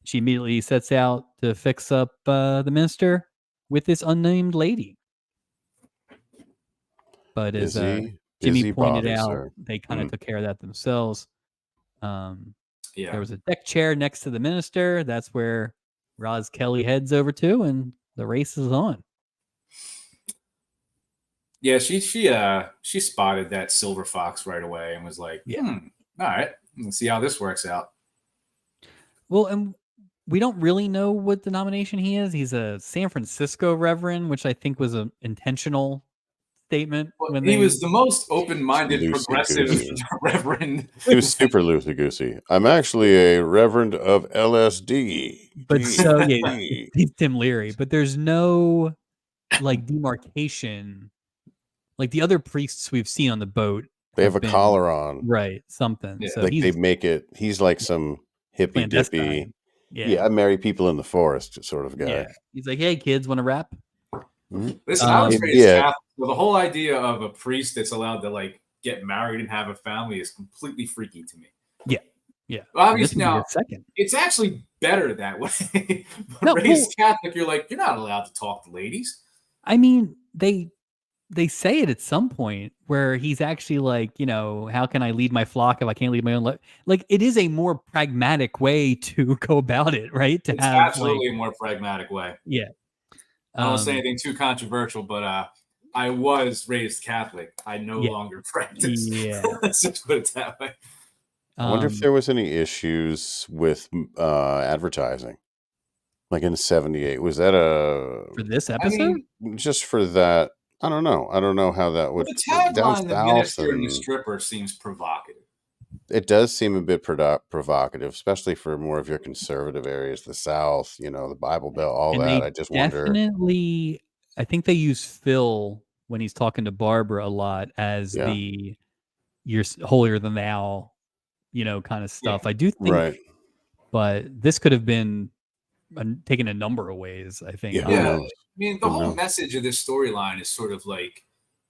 She immediately sets out to fix up the minister with this unnamed lady. But as Jimmy pointed out, they kind of took care of that themselves. There was a deck chair next to the minister. That's where Roz Kelly heads over to, and the race is on. Yeah, she spotted that silver fox right away and was like, all right, let's see how this works out. Well, and we don't really know what denomination he is. He's a San Francisco Reverend, which I think was an intentional statement. Well, he was the most open-minded, progressive Reverend. He was super loosey-goosey. I'm actually a Reverend of LSD. But he's Tim Leary. But there's no like demarcation. Like the other priests we've seen on the boat, they have a collar on, right? Something. Yeah. So like they make it. He's like some hippy dippy. Yeah, I marry people in the forest sort of guy. Yeah. He's like, hey kids, want to rap? Listen, I was raised Catholic. So the whole idea of a priest that's allowed to like get married and have a family is completely freaky to me. Yeah. Well, obviously now it's actually better that way. But raised Catholic, you're like, you're not allowed to talk to ladies. I mean, they say it at some point where he's actually like, you know, how can I lead my flock if I can't lead my own life? Like, it is a more pragmatic way to go about it, right? It's absolutely a more pragmatic way. Yeah. I don't say anything too controversial, but I was raised Catholic. I no longer practice. Yeah. Let's just put it that way. I wonder if there was any issues with advertising, like in '78. Was that for this episode? just for that? I don't know. I don't know how that would. The Down tagline, "The south, Minister and the and Stripper," seems provocative. it does seem a bit provocative, especially for more of your conservative areas, the South. The Bible Belt, all And that. they I just wonder. definitely, I think they use Phil when he's talking to Barbara a lot as Yeah. the "you're holier than thou," kind of stuff. Yeah. I do think, Right. but this could have been taken a number of ways, I think. Yeah. Who Yeah, knows? I mean, the whole message of this storyline is sort of like,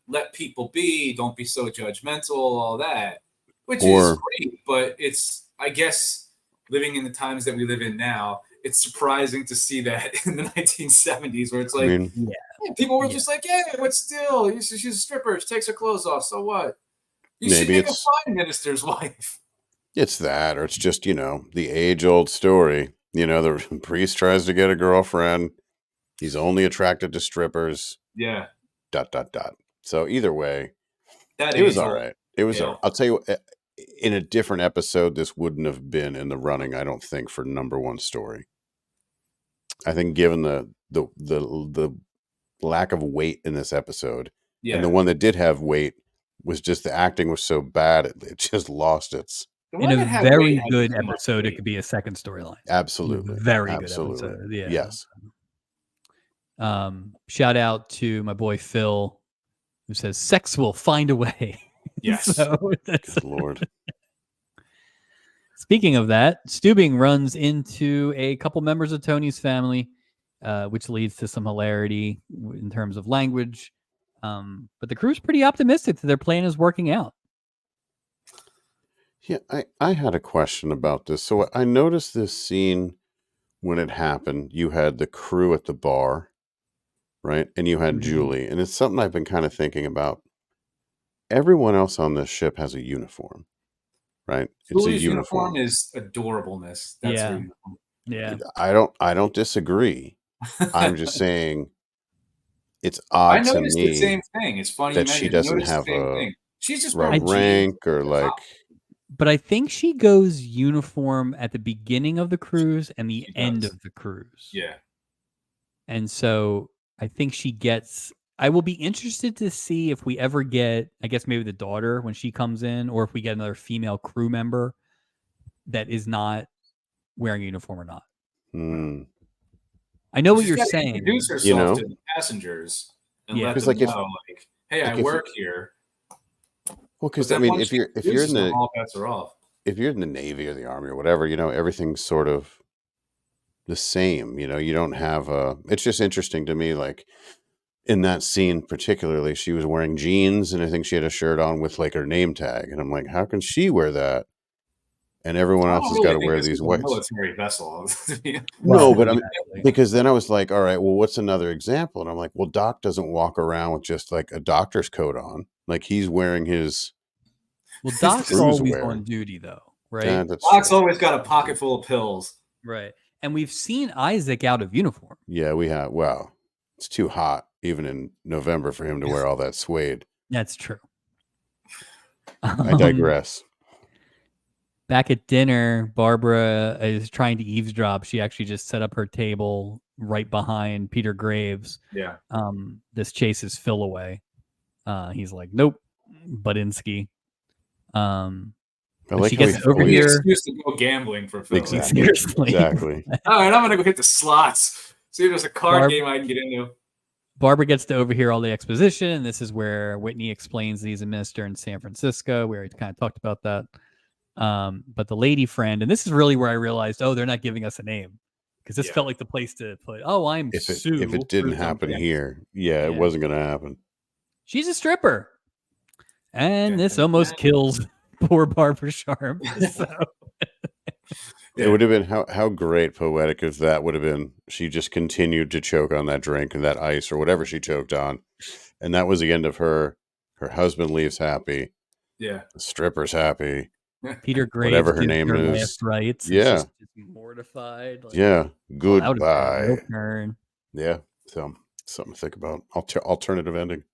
let people be, don't be so judgmental, all that, which is great. But it's, I guess, living in the times that we live in now, it's surprising to see that in the 1970s, where it's like, people were just like, yeah, but still, she's a stripper, she takes her clothes off, so what? You should make a fine minister's wife. It's that, or it's just, the age-old story. The priest tries to get a girlfriend. He's only attracted to strippers. Yeah. ... So either way, it was all right. It was all right. I'll tell you, in a different episode, this wouldn't have been in the running, I don't think, for #1 story. I think given the lack of weight in this episode, and the one that did have weight was just the acting was so bad, it just lost its... In a very good episode, it could be a second storyline. Absolutely. Very good episode. Yeah. Yes. Shout out to my boy Phil, who says sex will find a way. Yes. Good Lord. Speaking of that, Steubing runs into a couple members of Tony's family, which leads to some hilarity in terms of language. But the crew's pretty optimistic that their plan is working out. Yeah, I had a question about this. So I noticed this scene when it happened. You had the crew at the bar, right? And you had Julie. And it's something I've been kind of thinking about. Everyone else on this ship has a uniform, right? Julie's uniform is adorableness. That's her uniform. Yeah. I don't disagree. I'm just saying it's odd to me. I noticed the same thing. It's funny that she doesn't have a she's just rank or like... But I think she goes uniform at the beginning of the cruise and the end of the cruise. Yeah. And so I think she gets... I will be interested to see if we ever get, I guess maybe the daughter when she comes in, or if we get another female crew member that is not wearing a uniform or not. I know what you're saying. Introduce herself to the passengers and let them know, like, hey, I work here. Well, because I mean, if you're in the all bets are off. If you're in the Navy or the Army or whatever, everything's sort of the same. You don't have a... It's just interesting to me, like in that scene particularly, she was wearing jeans and I think she had a shirt on with like her name tag, and I'm like, how can she wear that? And everyone else has got to wear these whites. Military vessel. No, but I mean, because then I was like, all right, well, what's another example? And I'm like, well, Doc doesn't walk around with just like a doctor's coat on. Like he's wearing his... Well, Doc's always on duty though, right? Yeah, Doc's always got a pocket full of pills. Right. And we've seen Isaac out of uniform. Yeah, we have. Well, it's too hot even in November for him to wear all that suede. That's true. I digress. Back at dinner, Barbara is trying to eavesdrop. She actually just set up her table right behind Peter Graves. Yeah. This chases Phil away. He's like, nope, Budinsky. Like she gets over here. Excuse to go gambling for Phil. Exactly. Seriously. Exactly. All right, I'm gonna go hit the slots. See if there's a card game I can get into. Barbara gets to overhear all the exposition, and this is where Whitney explains that he's a minister in San Francisco. We already kind of talked about that. But the lady friend, and this is really where I realized, they're not giving us a name, because this felt like the place to put, I'm Sue. If it didn't happen here, it wasn't going to happen. She's a stripper. And this almost kills poor Barbara Sharp. So. It would have been how great poetic if that would have been. She just continued to choke on that drink and that ice or whatever she choked on. And that was the end of her. Her husband leaves happy. Yeah. The stripper's happy. Peter Graves, whatever her name is. Last rites. Yeah. She's just mortified. Like, yeah. Goodbye. No Yeah. So something to think about. Alternative ending.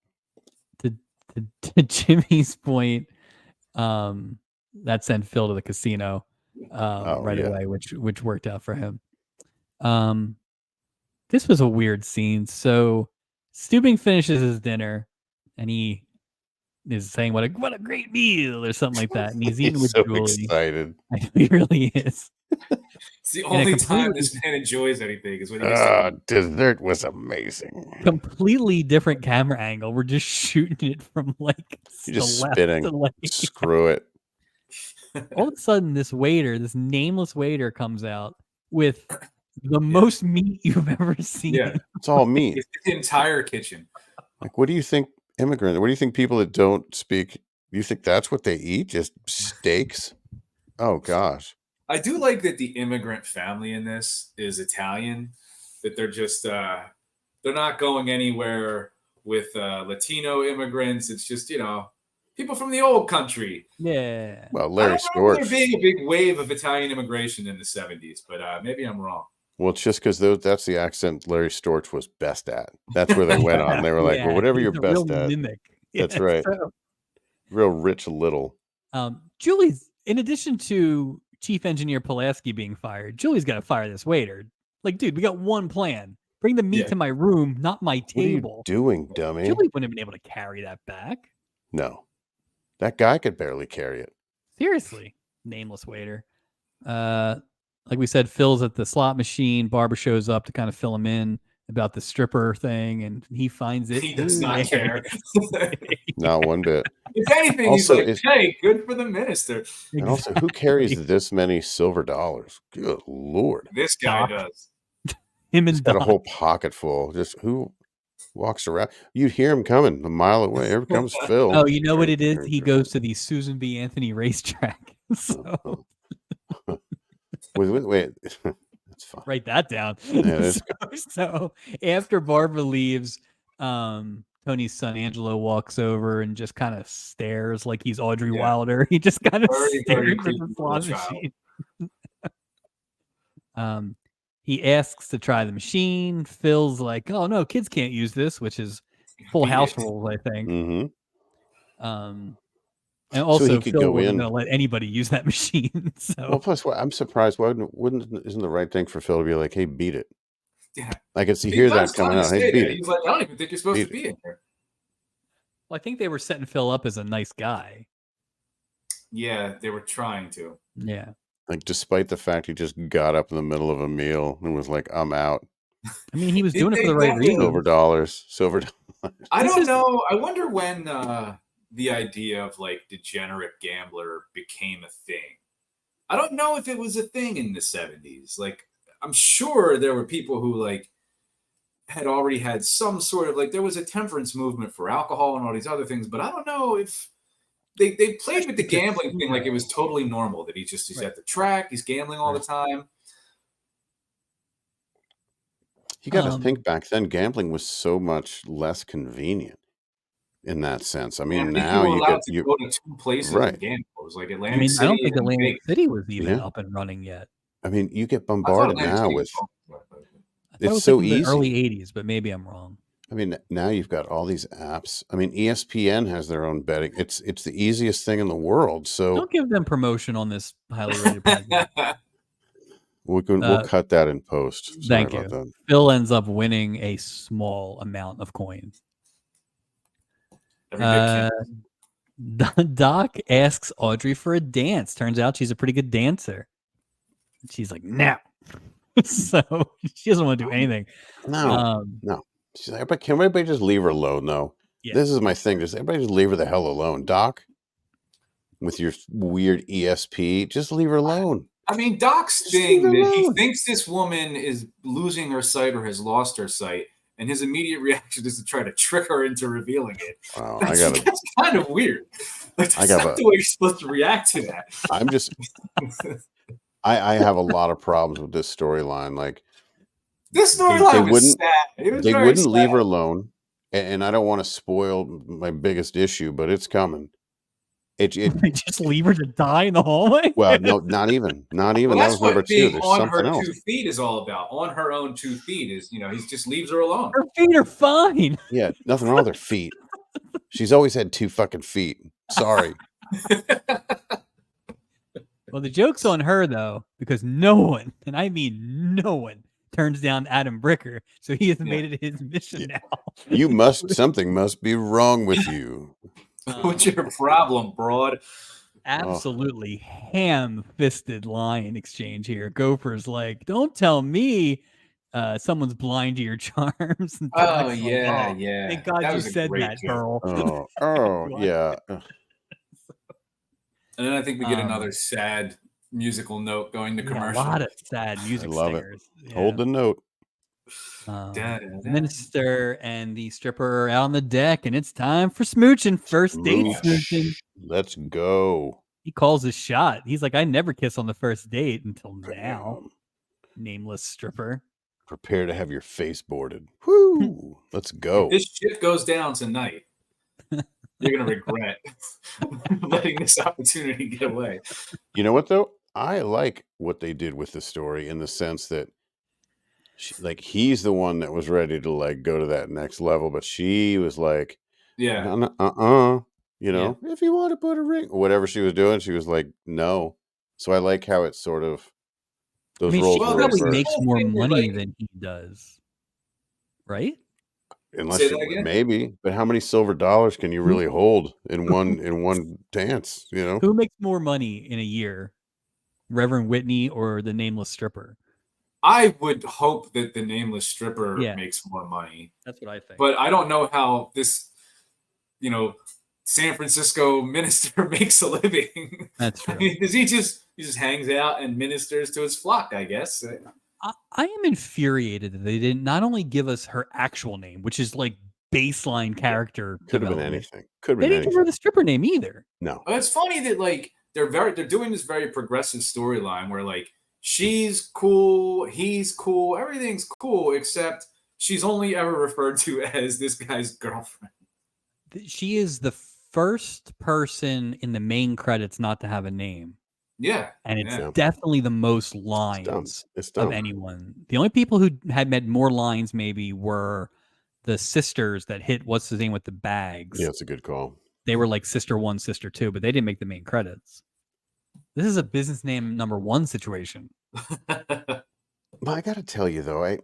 to Jimmy's point, that sent Phil to the casino away, which worked out for him. This was a weird scene. So Stubing finishes his dinner, and he is saying what a great meal or something like that, and he's eating with so Julie. excited. He really is. It's the only time this man enjoys anything is when he gets to dessert was amazing. Completely different camera angle. We're just shooting it from like You're just left spinning. to like, Screw it. All of a sudden, this nameless waiter, comes out with the most meat you've ever seen. Yeah, it's all meat. It's the entire kitchen. Like, what do you think, immigrants? What do you think people that don't speak? You think that's what they eat? Just steaks? Oh gosh. I do like that the immigrant family in this is Italian. That they're just they're not going anywhere with Latino immigrants. It's just people from the old country. Yeah. Well, Larry Storch. There being a big wave of Italian immigration in the 70s, but maybe I'm wrong. Well, it's just because that's the accent Larry Storch was best at. That's where they went on. They were like, well, whatever you're best at. Mimic. That's right. So. Real Rich Little. Julie's, in addition to Chief Engineer Pulaski being fired, Julie's got to fire this waiter. Like, dude, we got one plan. Bring the meat to my room, not my table. What are you doing, dummy? Julie wouldn't have been able to carry that back. No. That guy could barely carry it. Seriously. Nameless waiter. Like we said, Phil's at the slot machine. Barbara shows up to kind of fill him in about the stripper thing, and he finds it. He does not care. Not one bit. If anything, also, he's like, hey, good for the minister. And also, who carries this many silver dollars? Good Lord. This guy does. Him and got a whole pocket full. Just who walks around? You'd hear him coming a mile away. Here comes Phil. Oh, you know what it is? He goes to the Susan B. Anthony racetrack. So. Wait. That's fine. Write that down. Yeah, so after Barbara leaves, Tony's son Angelo walks over and just kind of stares like he's Audrey Wilder. He just kind of stares at the slot machine. He asks to try the machine. Phil's like, "Oh no, kids can't use this," which is Full House rules, I think. Mm-hmm. And also, Phil wasn't going to let anybody use that machine. So, well, plus, I'm surprised. Isn't the right thing for Phil to be like, "Hey, beat it"? Yeah, I can see hear that coming out. Hey, beat it. He's like, I don't even think you're supposed to be in here. Well, I think they were setting Phil up as a nice guy. Yeah, they were trying to. Yeah. Like, despite the fact he just got up in the middle of a meal and was like, "I'm out." I mean, he was doing it for the right reason. Silver dollars. I don't know. I wonder when the idea of like degenerate gambler became a thing. I don't know if it was a thing in the 70s. Like, I'm sure there were people who like had already had some sort of like, there was a temperance movement for alcohol and all these other things, but I don't know if they played with the gambling thing like it was totally normal, that he's at the track, he's gambling all the time. You got to think back then, gambling was so much less convenient in that sense. I mean, now you go to two places and gamble. It was like Atlantic City. I don't think Atlantic City was even up and running yet. I mean, you get bombarded now with. It's so easy. Early 80s, but maybe I'm wrong. I mean, now you've got all these apps. I mean, ESPN has their own betting. It's the easiest thing in the world. So don't give them promotion on this highly rated project. We'll cut that in post. Sorry thank you. That. Phil ends up winning a small amount of coins. Doc asks Audrey for a dance. Turns out she's a pretty good dancer. She's like, no. So she doesn't want to do anything. No. She's like, but can everybody just leave her alone? No. Yeah. This is my thing. Just everybody just leave her the hell alone. Doc, with your weird ESP, just leave her alone. I mean, Doc's thing that he thinks this woman is losing her sight or has lost her sight, and his immediate reaction is to try to trick her into revealing it. Wow, that's kind of weird. Like, that's not the way you're supposed to react to that. I'm just... I have a lot of problems with this storyline. Like, this storyline was sad. They wouldn't leave her alone, and I don't want to spoil my biggest issue, but it's coming. They just leave her to die in the hallway? Well, no, not even. Well, that was number 2. There's on something her else. 2 feet is all about. On her own 2 feet is, he just leaves her alone. Her feet are fine. Yeah, nothing wrong with her feet. She's always had 2 fucking feet. Sorry. Well, the joke's on her, though, because no one, and I mean no one, turns down Adam Bricker. So he has made it his mission now. Something must be wrong with you. What's your problem, broad? Absolutely ham-fisted line exchange here. Gopher's like, don't tell me someone's blind to your charms. And Oh, Jack's yeah, like, yeah. Thank God That you was a said great that, joke. Burl. Yeah. And then I think we get another sad musical note going to commercial. A lot of sad music singers. Yeah. Hold the note. The minister and the stripper are out on the deck, and it's time for smooching. First date smooching. Let's go. He calls his shot. He's like, I never kiss on the first date until now. Nameless stripper. Prepare to have your face boarded. Woo! Let's go. If this shit goes down tonight, you're going to regret letting this opportunity get away. You know what, though? I like what they did with the story in the sense that he's the one that was ready to like go to that next level, but she was like, yeah, you know, if you want to put a ring, whatever she was doing, she was like, no. So I like how it's sort of those roles. She probably makes more money than he does, right? Unless maybe, but how many silver dollars can you really hold in one dance? You know, who makes more money in a year, Reverend Whitney or the nameless stripper? I would hope that the nameless stripper makes more money. That's what I think. But I don't know how this, San Francisco minister makes a living. That's true. I mean, he just hangs out and ministers to his flock, I guess. I am infuriated that they didn't not only give us her actual name, which is like baseline character. Could have been anything. They didn't give her the stripper name either. No. It's funny that they're doing this very progressive storyline where she's cool, he's cool, everything's cool, except she's only ever referred to as this guy's girlfriend. She is the first person in the main credits not to have a name. Yeah. And it's definitely the most lines of anyone. The only people who had more lines maybe were the sisters that hit what's his name with the bags. Yeah, it's a good call. They were like sister 1, sister 2, but they didn't make the main credits. This is a business name number 1 situation. Well, I got to tell you though,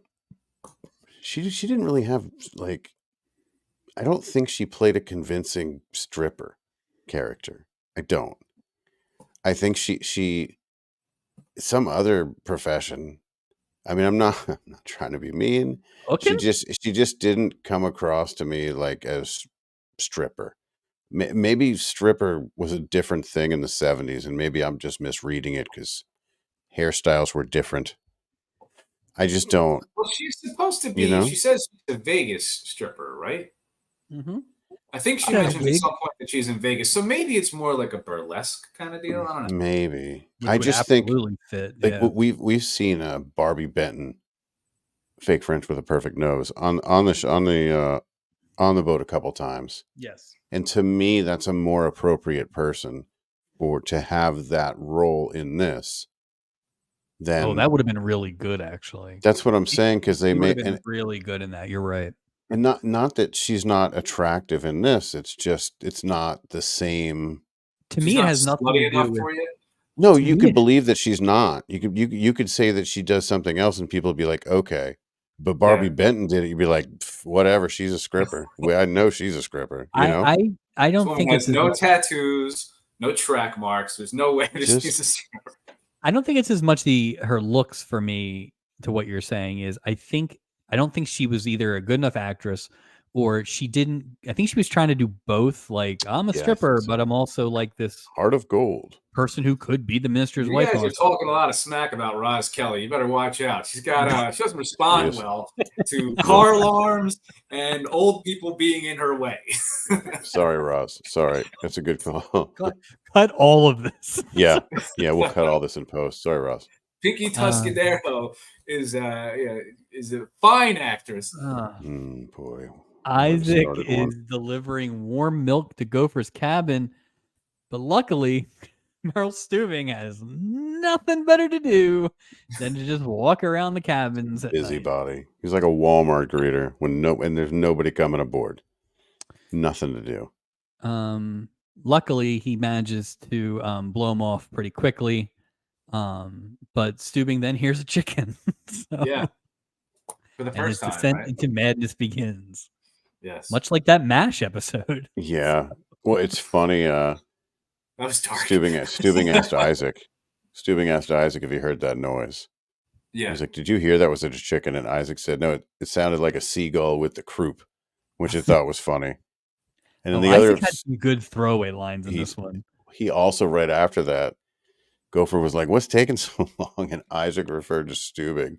she didn't really have I don't think she played a convincing stripper character. I don't. I think she some other profession. I mean, I'm not trying to be mean. Okay. She just didn't come across to me as stripper. Maybe stripper was a different thing in the 70s, and maybe I'm just misreading it because hairstyles were different. I just don't. Well, she's supposed to be. She says she's a Vegas stripper, right? Mm-hmm. I think she mentioned at some point that she's in Vegas, so maybe it's more like a burlesque kind of deal. I don't know. Maybe. Which I just think fit. We've seen a Barbie Benton, fake French with a perfect nose, on the boat a couple times. Yes. And to me, that's a more appropriate person to have that role in this. That would have been really good, actually. That's what I'm saying, because they made really good in that. You're right. And not that she's not attractive in this. It's not the same. To me, it has nothing to do with. No, you could believe that she's not. You could say that she does something else, and people would be like, okay. But Barbie Benton did it. You'd be like, whatever. She's a stripper. I know she's a stripper. You know? I don't think it's no tattoos, no track marks. There's no way that she's a stripper. I don't think it's as much her looks for me to what you're saying is. I don't think she was either a good enough actress or she didn't. I think she was trying to do both. Like, I'm a stripper, but I'm also like this heart of gold person who could be the minister's wife. You guys are talking a lot of smack about Roz Kelly. You better watch out. She doesn't respond well to car alarms and old people being in her way. Sorry, Roz. Sorry. That's a good call. Cut all of this. Yeah. We'll cut all this in post. Sorry, Roz. Pinky Tuscadero is a fine actress. Boy. Isaac is delivering warm milk to Gopher's cabin, but luckily, Merle Stubing has nothing better to do than to just walk around the cabins. Busybody. He's like a Walmart greeter and there's nobody coming aboard. Nothing to do. Luckily, he manages to blow him off pretty quickly. But Steubing then hears a chicken. So, Yeah. For the and first his time, descent right? into madness begins. Yes. Much like that MASH episode. Yeah. Well, it's funny. That was dark. Steubing asked Isaac. Steubing asked Isaac if he heard that noise. Yeah. He's like, "Did you hear that? Was it a chicken?" And Isaac said, "No, it sounded like a seagull with the croup," which I thought was funny. And then the other, Isaac had some good throwaway lines in this one. He also right after that, Gopher was like, "What's taking so long?" And Isaac referred to Steubing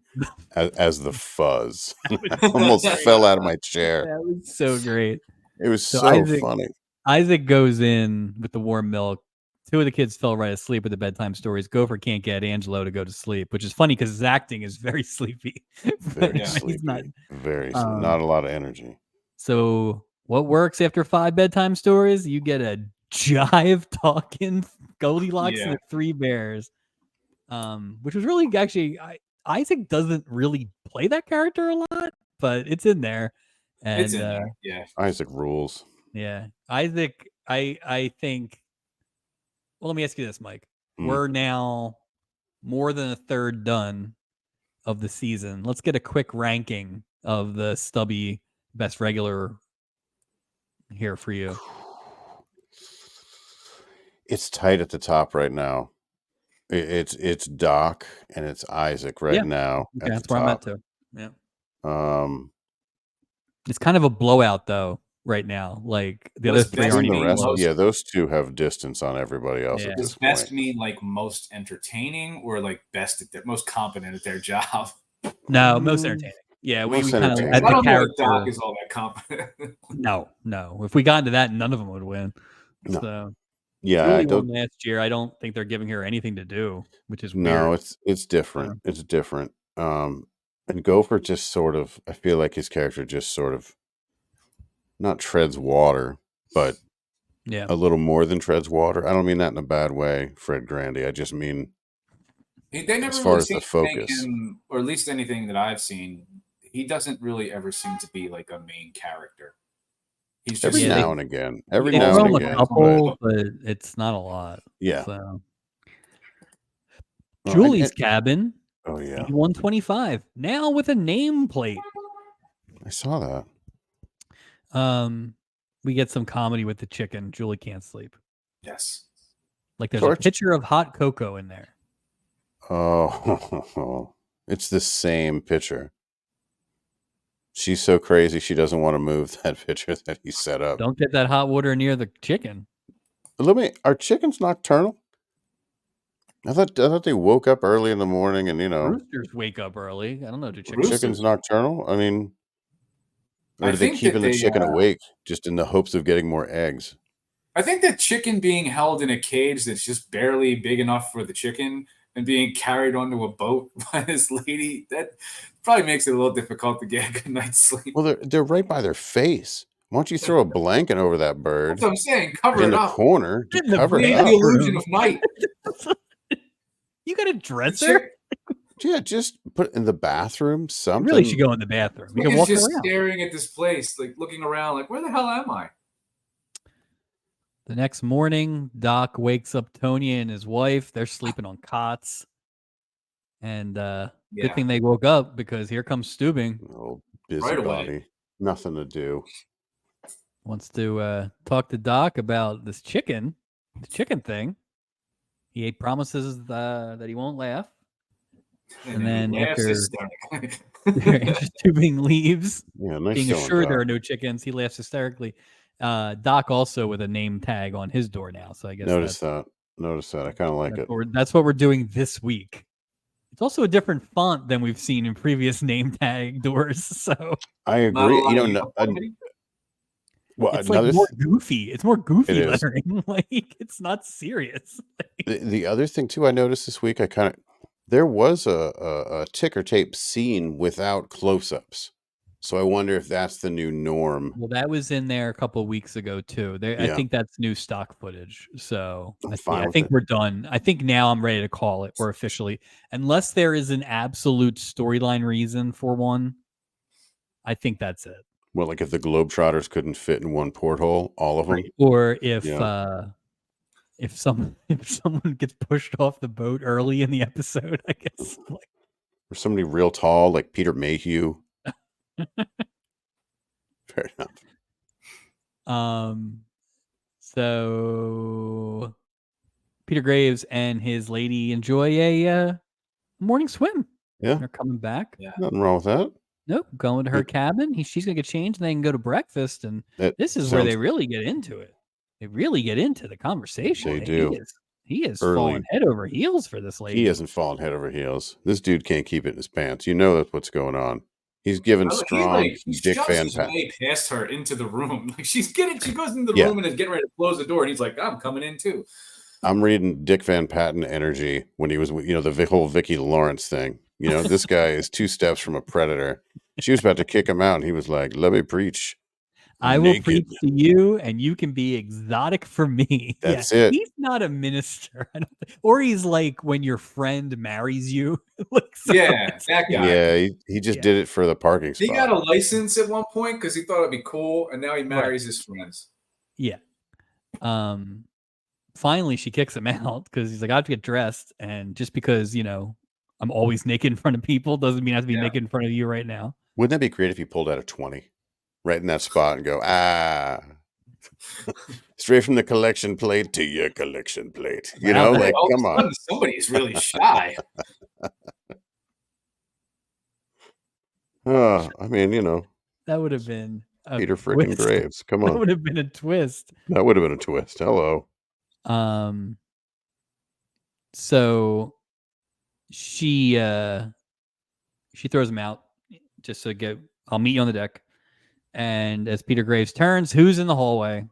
as the fuzz. I almost fell out of my chair. That was so great. It was so funny. Isaac goes in with the warm milk. Two of the kids fell right asleep with the bedtime stories. Gopher can't get Angelo to go to sleep, which is funny because his acting is very sleepy. Very sleepy. Not a lot of energy. So what works after 5 bedtime stories? You get a jive talking Goldilocks and the Three Bears, which was really actually Isaac doesn't really play that character a lot, but it's in there. And it's in there. Yeah, Isaac rules. Yeah, Isaac. I think. Well, let me ask you this, Mike. We're now more than a third done of the season. Let's get a quick ranking of the Stubby best regular here for you. It's tight at the top right now. It's Doc and it's Isaac right now. Okay, that's where I'm at too. Yeah. It's kind of a blowout though right now. Like the other three aren't even close. Yeah, those two have distance on everybody else at this Does best mean like most entertaining or like best at most competent at their job? No, most entertaining. Yeah, we kind of I don't know if Doc is all that competent. No. If we got into that, none of them would win. No. So yeah, Julie won last year. I don't think they're giving her anything to do, which is no, weird. it's different. It's different. And Gopher just sort of, I feel like his character just sort of not treads water, but a little more than treads water. I don't mean that in a bad way, Fred Grandy. I just mean they never as far really as the focus, him, or at least anything that I've seen, he doesn't really ever seem to be like a main character. He's just every now and again. Every now and again, but it's not a lot. Yeah. So. Julie's cabin. Oh yeah. 125 now with a nameplate. I saw that. We get some comedy with the chicken. Julie can't sleep. Yes. Like there's a picture of hot cocoa in there. Oh, it's the same picture. She's so crazy she doesn't want to move that picture that he set up. Don't get that hot water near the chicken. Are chickens nocturnal? I thought they woke up early in the morning and roosters wake up early. I don't know. Do chickens nocturnal? I mean, or do they keeping the chicken awake just in the hopes of getting more eggs? I think that chicken being held in a cage that's just barely big enough for the chicken and being carried onto a boat by this lady, that probably makes it a little difficult to get a good night's sleep. Well, they're right by their face. Why don't you throw a blanket over that bird? That's what I'm saying. Cover it up. In the corner. Cover it up. The illusion of night. You got a dresser? Yeah, just put it in the bathroom. Something. You really should go in the bathroom. You can walk just around. Staring at this place, like looking around, like where the hell am I? The next morning, Doc wakes up Tony and his wife. They're sleeping on cots. And good thing they woke up because here comes Steubing. Oh, busybody. Nothing to do. Wants to talk to Doc about this chicken, the chicken thing. He promises that he won't laugh. And then after Steubing leaves, being assured there are no chickens, he laughs hysterically. Doc also with a name tag on his door now. So I guess Notice that. I kind of like it. That's what we're doing this week. It's also a different font than we've seen in previous name tag doors. So I agree. Well, it's like more goofy. It's more goofy lettering. Like it's not serious. The other thing too, I noticed this week, there was a ticker tape scene without close-ups. So I wonder if that's the new norm. Well, that was in there a couple of weeks ago too. I think that's new stock footage. So I think we're done. I think now I'm ready to call it. We're officially, unless there is an absolute storyline reason for one. I think that's it. Well, like if the Globetrotters couldn't fit in one porthole, all of them. Right. Or if Yeah. if someone gets pushed off the boat early in the episode, I guess. Like, Or somebody real tall, like Peter Mayhew. Fair enough. So Peter Graves and his lady enjoy a morning swim. Yeah. They're coming back. Yeah. Nothing wrong with that. Nope, going to her cabin. She's gonna get changed, and they can go to breakfast. And this is where they really get into it. They really get into the conversation. They do. He is Early. falling head over heels for this lady. He hasn't fallen head over heels. This dude can't keep it in his pants. You know that's what's going on. He's giving strong Dick Van Patten. Way past her into the room. Like she goes into the room and is getting ready to close the door, and he's like, "I'm coming in too." I'm reading Dick Van Patten energy when he was, the whole Vicki Lawrence thing. This guy is 2 steps from a predator. She was about to kick him out, and he was like, "Let me preach. I will preach to you, and you can be exotic for me." That's it. He's not a minister, or he's like when your friend marries you. That guy. Yeah, he just did it for the parking spot. He got a license at one point because he thought it'd be cool, and now he marries his friends. Yeah. Finally, she kicks him out because he's like, "I have to get dressed," and just because I'm always naked in front of people doesn't mean I have to be naked in front of you right now. Wouldn't that be great if you pulled out a 20 right in that spot and go, straight from the collection plate to your collection plate? Come on. Somebody's really shy. I mean, that would have been Peter freaking Graves. Come on. That would have been a twist. That would have been a twist. Hello. So she throws him out just to get, "I'll meet you on the deck." And as Peter Graves turns, who's in the hallway?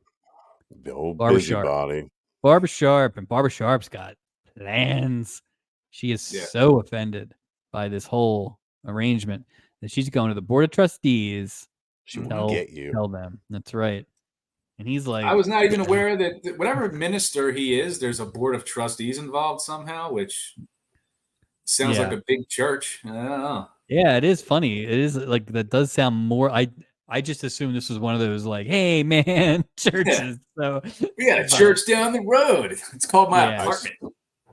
The old Barbara busybody. Barbara Sharp. And Barbara Sharp's got plans. She is so offended by this whole arrangement that she's going to the board of trustees. She will get you. Tell them. That's right. And he's like, I was not even aware that whatever minister he is, there's a board of trustees involved somehow, which sounds like a big church. I don't know. Yeah, it is funny. It is like, that does sound more. I just assumed this was one of those like, "Hey man, churches." So we got a church down the road. It's called my apartment.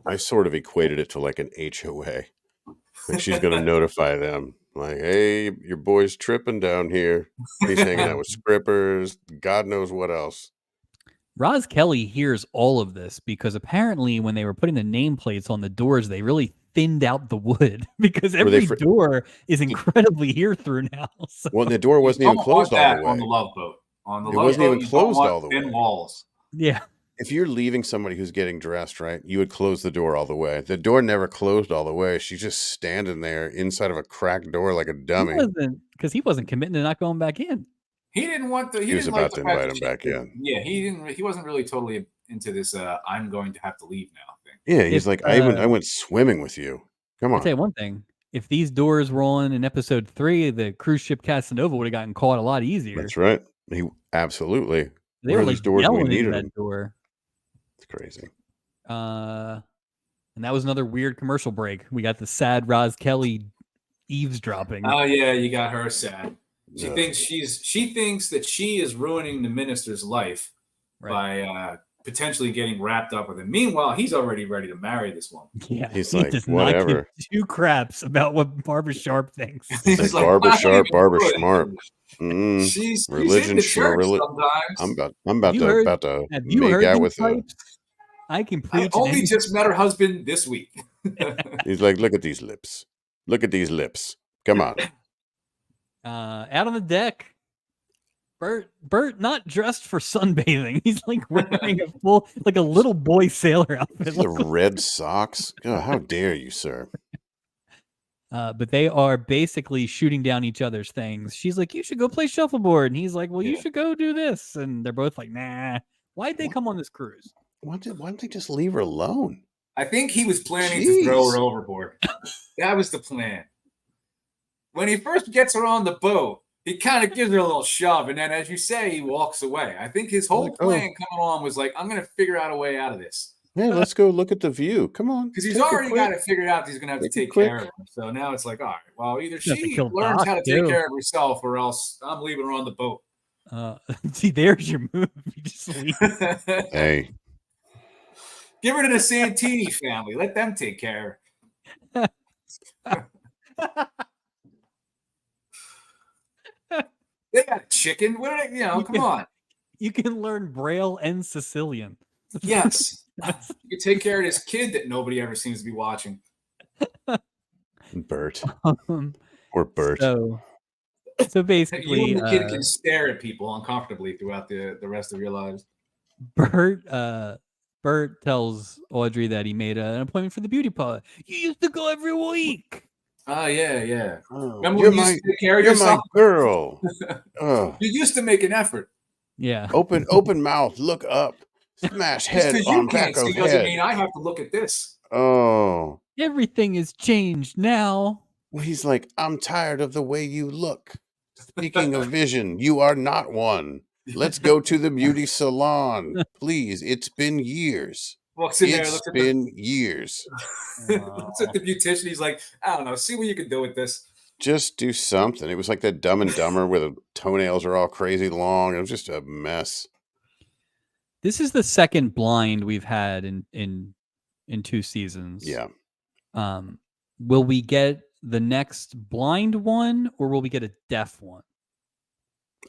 I sort of equated it to like an HOA. Like she's going to notify them. Like, "Hey, your boy's tripping down here. He's hanging out with scrippers. God knows what else." Roz Kelly hears all of this because apparently when they were putting the nameplates on the doors, they really thinned out the wood because every door is incredibly hear-through now. So. Well, the door wasn't even closed all the way. On the Love Boat. It wasn't even closed all the way. Walls. Yeah. If you're leaving somebody who's getting dressed, right, you would close the door all the way. The door never closed all the way. She's just standing there inside of a cracked door like a dummy. Because he wasn't committing to not going back in. He didn't want the. He was about to invite him back in. Yeah, he didn't. He wasn't really totally into this. I'm going to have to leave now thing. Yeah, he's like, I went swimming with you. Come on. I'll tell you one thing. If these doors were on in episode 3, the cruise ship Casanova would have gotten caught a lot easier. That's right. He absolutely. They were like doors yelling into that door. It's crazy. And that was another weird commercial break. We got the sad Roz Kelly eavesdropping. Oh yeah, you got her sad. She thinks that she is ruining the minister's life by potentially getting wrapped up with him. Meanwhile, he's already ready to marry this woman. Yeah, he's like, whatever. Not give 2 craps about what Barbara Sharp thinks. He's like, Barbara Sharp, Barbara Smart. She's religion, in the church sometimes. I'm about to make out with her. I can preach. I only just met her husband this week. He's like, look at these lips. Look at these lips. Come on. Out on the deck, Bert not dressed for sunbathing. He's like wearing a full, like a little boy sailor outfit. The red socks. Oh, how dare you, sir? But they are basically shooting down each other's things. She's like, "You should go play shuffleboard," and he's like, "Well, you should go do this." And they're both like, "Nah." Why'd they come on this cruise? Why don't they just leave her alone? I think he was planning to throw her overboard. That was the plan. When he first gets her on the boat, he kind of gives her a little shove, and then, as you say, he walks away. I think his whole plan coming on was like, "I'm going to figure out a way out of this." Hey, let's go look at the view. Come on. Because he's already got it figured out that he's going to have to take care of him. So now it's like, all right, well, either she learns how to take care of herself or else I'm leaving her on the boat. See, there's your move. You just leave. Hey. Give her to the Santini family. Let them take care of her. They got chicken. What are they, come on. You can learn Braille and Sicilian. Yes. You take care of this kid that nobody ever seems to be watching. Bert. Or Bert. So basically, you and the kid can stare at people uncomfortably throughout the rest of your lives. Bert tells Audrey that he made an appointment for the beauty parlor. You used to go every week. Oh, yeah. Oh, remember when you used to take care of yourself? My girl. You used to make an effort. Yeah. Open mouth, look up, smash head on back of head. Doesn't mean I have to look at this. Oh. Everything has changed now. Well, he's like, I'm tired of the way you look. Speaking of vision, you are not one. Let's go to the beauty salon. Please. It's been years. Walks in it's been years. Looks at the beautician. He's like, I don't know. See what you can do with this. Just do something. It was like that Dumb and Dumber where the toenails are all crazy long. It was just a mess. This is the second blind we've had in 2 seasons. Yeah. Will we get the next blind one, or will we get a deaf one?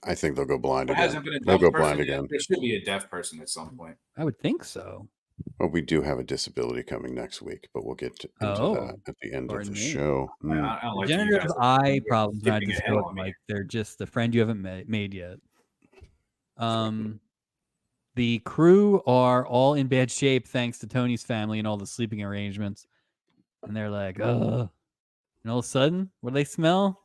I think they'll go blind again. Hasn't been a they'll deaf go blind again. There should be a deaf person at some point. I would think so. Well, we do have a disability coming next week, but we'll get into that at the end of the show. I don't like degenerative eye problems not disability, like they're just the friend you haven't made yet. The crew are all in bad shape thanks to Tony's family and all the sleeping arrangements. And they're like, ugh. And all of a sudden, what do they smell?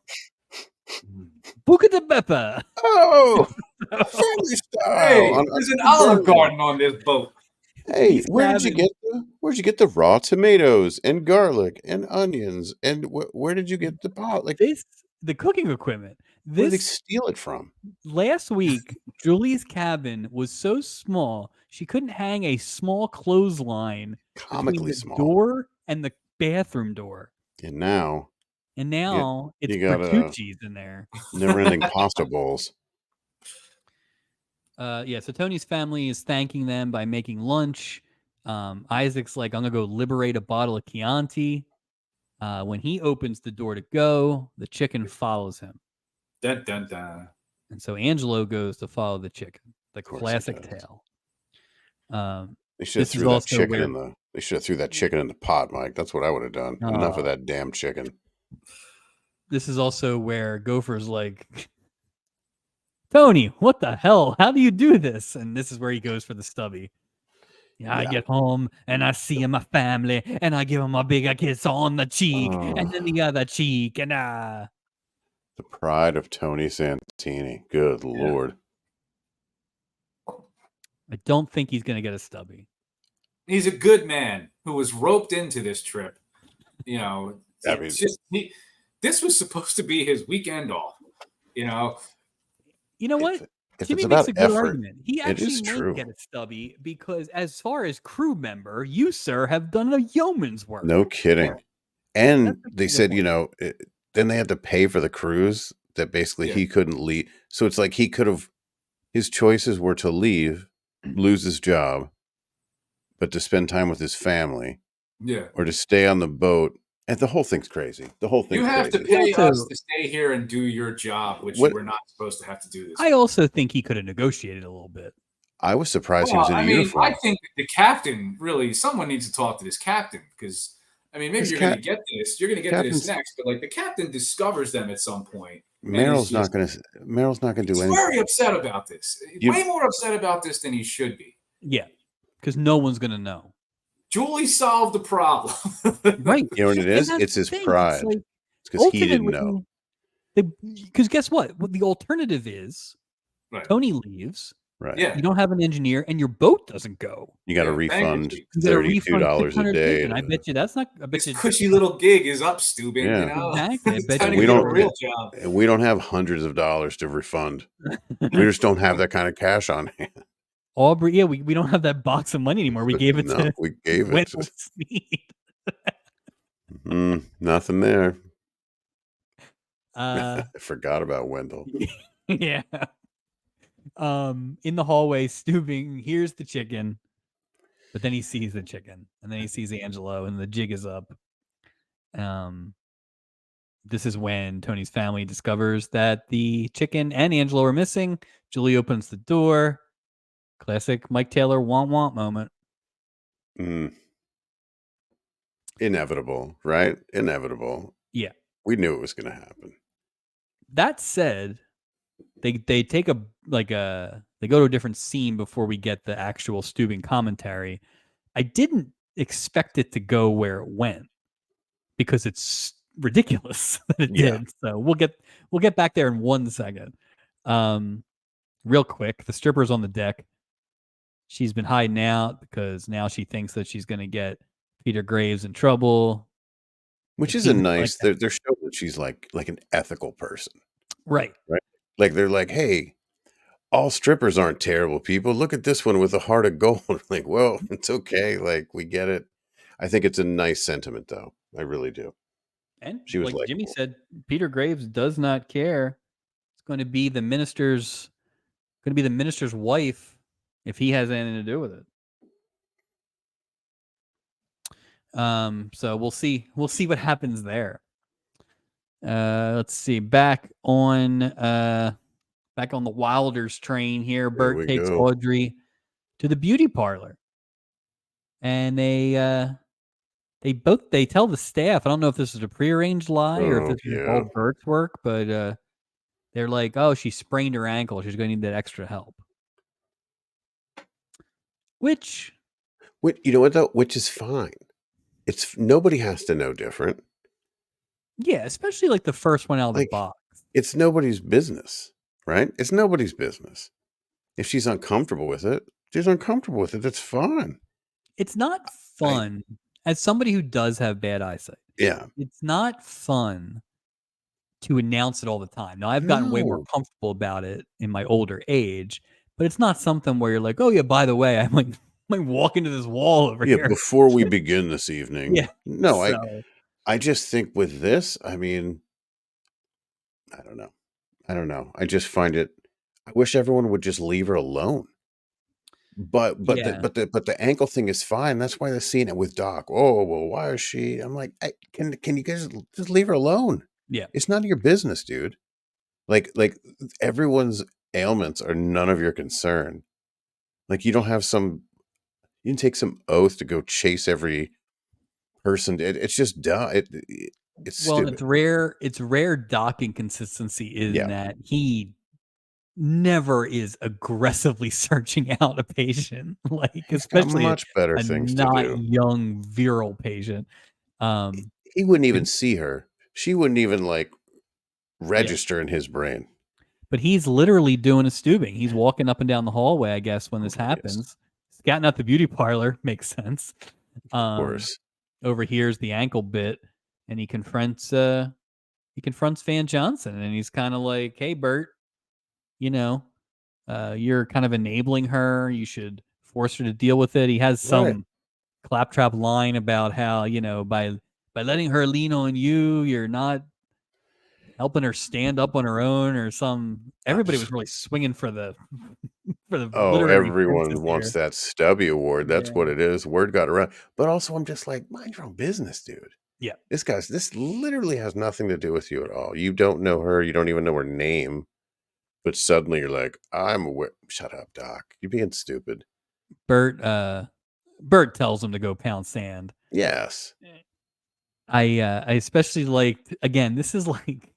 Buca de Beppa. Oh, family style. Hey, there's an Olive Garden on this boat. Hey, where'd you get the raw tomatoes and garlic and onions? And where did you get the pot? Like the cooking equipment. Where did they steal it from? Last week, Julie's cabin was so small she couldn't hang a small clothesline comically between the door and the bathroom door. And now it's Bertucci's in there. Never-ending pasta bowls. So Tony's family is thanking them by making lunch. Isaac's like, I'm gonna go liberate a bottle of Chianti. When he opens the door to go, the chicken follows him. Dun, dun, dun. And so Angelo goes to follow the chicken. The classic tale. They should have threw that chicken in the. They should have threw that chicken in the pot, Mike. That's what I would have done. Enough of that damn chicken. This is also where Gopher's like, Tony, what the hell? How do you do this? And this is where he goes for the stubby. I get home and I see my family and I give them a bigger kiss on the cheek and then the other cheek and the pride of Tony Santini. Good Lord. I don't think he's going to get a stubby. He's a good man who was roped into this trip. This was supposed to be his weekend off. You know what? Jimmy makes a good argument. He actually might get a stubby because, as far as crew member, you, sir, have done a yeoman's work. No kidding. And they said, then they had to pay for the cruise that basically he couldn't leave. So it's like he could have, his choices were to leave, lose his job, but to spend time with his family. Yeah. Or to stay on the boat. And the whole thing's crazy. You have to pay us to stay here and do your job, which you were not supposed to have to do this. I also think he could have negotiated a little bit. I was surprised he was in a uniform. I think the captain someone needs to talk to this captain because, maybe you're going to get this. You're going to get this next, but like the captain discovers them at some point. Meryl's not going to do anything. He's very upset about this. Way more upset about this than he should be. Yeah, because no one's going to know. Julie solved the problem. Right. You know what it is? It's his pride. It's because he didn't know. Because guess what? What the alternative is, Tony leaves. Right. Yeah. You don't have an engineer and your boat doesn't go. You got to refund $32 a day. And I bet you that's not this cushy little gig is up, Steuben. Yeah. Exactly. We don't have hundreds of dollars to refund. We just don't have that kind of cash on hand. Aubrey, yeah, we don't have that box of money anymore. We gave it No, to we gave it Wendell to Sneed. nothing there. Uh, I forgot about Wendell. yeah. In the hallway, Steubing hears the chicken, but then he sees the chicken, and then he sees Angelo, and the jig is up. This is when Tony's family discovers that the chicken and Angelo are missing. Julie opens the door. Classic Mike Taylor want moment. Inevitable, right? Inevitable. Yeah. We knew it was going to happen. That said, they take they go to a different scene before we get the actual Steubing commentary. I didn't expect it to go where it went because it's ridiculous that it did. So we'll get back there in 1 second. Real quick, the stripper's on the deck. She's been hiding out because now she thinks that she's going to get Peter Graves in trouble. Which is a nice. They're showing that she's like an ethical person, right? Like they're like, hey, all strippers aren't terrible people. Look at this one with a heart of gold. Like, well, it's okay. Like, we get it. I think it's a nice sentiment, though. I really do. And she was like Jimmy said, Peter Graves does not care. It's going to be the minister's wife if he has anything to do with it. So we'll see what happens there. Let's see. Back on the Wilders train here. Bert takes Audrey to the beauty parlor, and they tell the staff. I don't know if this is a prearranged lie or if this is all Bert's work, but they're like, "Oh, she sprained her ankle. She's going to need that extra help." Which you know what though? Which is fine. It's nobody has to know different. Yeah, especially like the first one out of the box. It's nobody's business, right? It's nobody's business. If she's uncomfortable with it, she's uncomfortable with it. That's fine. It's not fun as somebody who does have bad eyesight. Yeah. It's not fun to announce it all the time. Now, I've gotten way more comfortable about it in my older age, but it's not something where you're like, oh, yeah, by the way, I'm like walk into this wall over here. Before we begin this evening. Yeah. No, I just think with this, I mean, I don't know. I just find it, I wish everyone would just leave her alone. But the ankle thing is fine. That's why they're seeing it with Doc. Oh, well, why is she? I'm like, can you guys just leave her alone? Yeah. It's none of your business, dude. Like everyone's ailments are none of your concern. Like you didn't take some oath to go chase every person. It's just dumb. It's stupid. It's rare Doc inconsistency in that he never is aggressively searching out a patient, like especially much better things to do. Young virile patient. He wouldn't even see her. She wouldn't even like register in his brain. But he's literally doing a Steubing. He's walking up and down the hallway, I guess, when this happens. Scatting out the beauty parlor makes sense. Of course. Overhears the ankle bit, and he confronts Van Johnson, and he's kind of like, "Hey, Bert, you're kind of enabling her. You should force her to deal with it." He has some claptrap line about how by letting her lean on you, you're not helping her stand up on her own, or some. Everybody was really swinging for the everyone wants that Stubby Award. That's what it is. Word got around. But also, I'm just like, mind your own business, dude. Yeah, this literally has nothing to do with you at all. You don't know her. You don't even know her name. But suddenly you're like, I'm aware. Shut up, Doc. You're being stupid. Bert tells him to go pound sand. Yes. I especially liked, again, this is like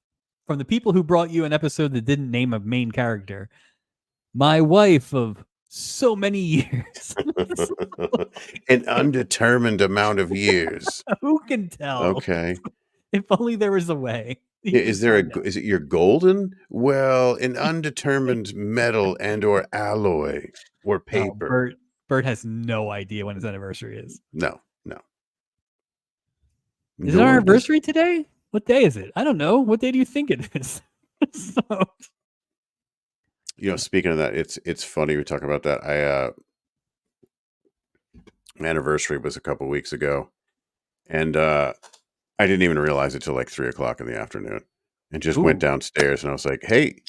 from the people who brought you an episode that didn't name a main character. My wife of so many years. An undetermined amount of years. Who can tell? Okay. If only there was a way. Is it your golden? Well, an undetermined metal and or alloy or paper. Bert has no idea when his anniversary is. No. Is it our anniversary today? What day is it? I don't know. What day do you think it is? speaking of that, it's funny we talk about that. My anniversary was a couple weeks ago, and I didn't even realize it till like 3:00 in the afternoon, and just went Ooh. downstairs and I was like, "Hey,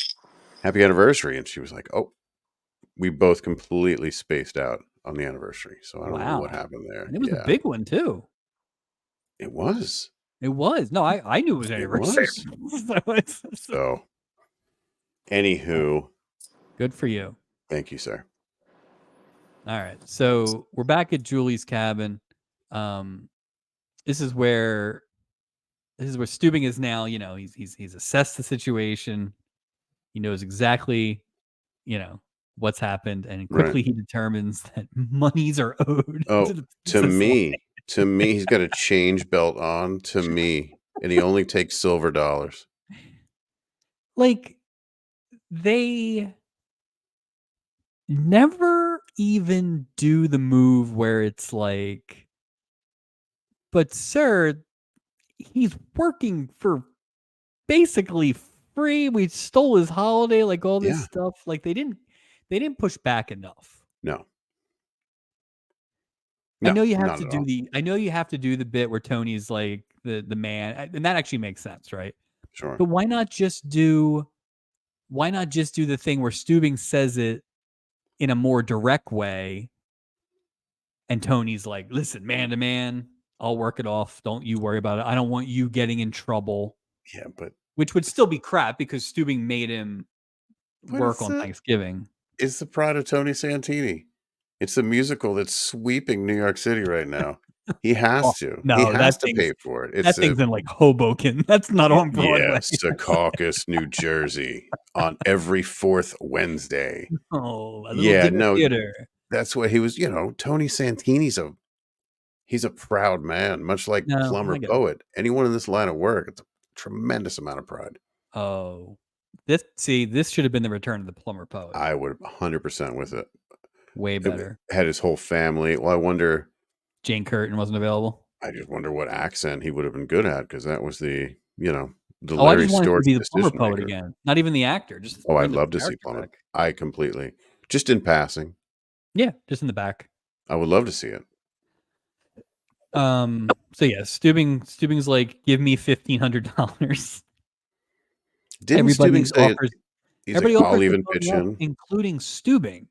happy anniversary!" And she was like, "Oh." We both completely spaced out on the anniversary, so I don't know what Wow. happened there. And it was a Yeah, big one too. it was. It was. No, I knew it was It anniversary. was. So So, anywho, good for you. thank you, sir. All right. So we're back at Julie's cabin. This is where Steubing is now. He's assessed the situation. He knows exactly, what's happened, and Right. quickly he determines that monies are owed Oh, to the to princess me, he's got a change belt on. To me, and he only takes silver dollars. Like, they never even do the move where it's like, but sir, he's working for basically free. We stole his holiday, like all this Yeah. stuff. Like they didn't push back enough. No. I know you have not to at do all. you have to do the bit where Tony's like the man, and that actually makes sense, right? Sure. But why not just do the thing where Steubing says it in a more direct way, and Tony's like, "Listen, man to man, I'll work it off. Don't you worry about it. I don't want you getting in trouble." Yeah, but Which would still be crap because Steubing made him work it's on Thanksgiving. It's the pride of Tony Santini. It's the musical that's sweeping New York City right now. He has to. He No, has to pay for it. It's that thing's in like Hoboken. That's not on Broadway. Secaucus, New Jersey, on every fourth Wednesday. Oh, a little Yeah, dinner no, theater. that's what he was. Tony Santini's he's a proud man, much like No, Plumber I get it. Poet. Anyone in this line of work, it's a tremendous amount of pride. Oh, this should have been the Return of the Plumber Poet. I would 100% with it. Way better. It had his whole family. Well, I wonder. Jane Curtin wasn't available. I just wonder what accent he would have been good at, because that was the I Larry just wanted to Storch be the Plumber decision Poet maker. again. Not even the actor. Just Oh, I'd bring the love to see character Plumber. back. I completely, just in passing. Yeah, just in the back. I would love to see it. So yeah, Steubing's like, give me $1,500. Didn't Everybody Steubing say it? offers. He's Everybody like, I'll offers to even pony pitch up, in, including Steubing.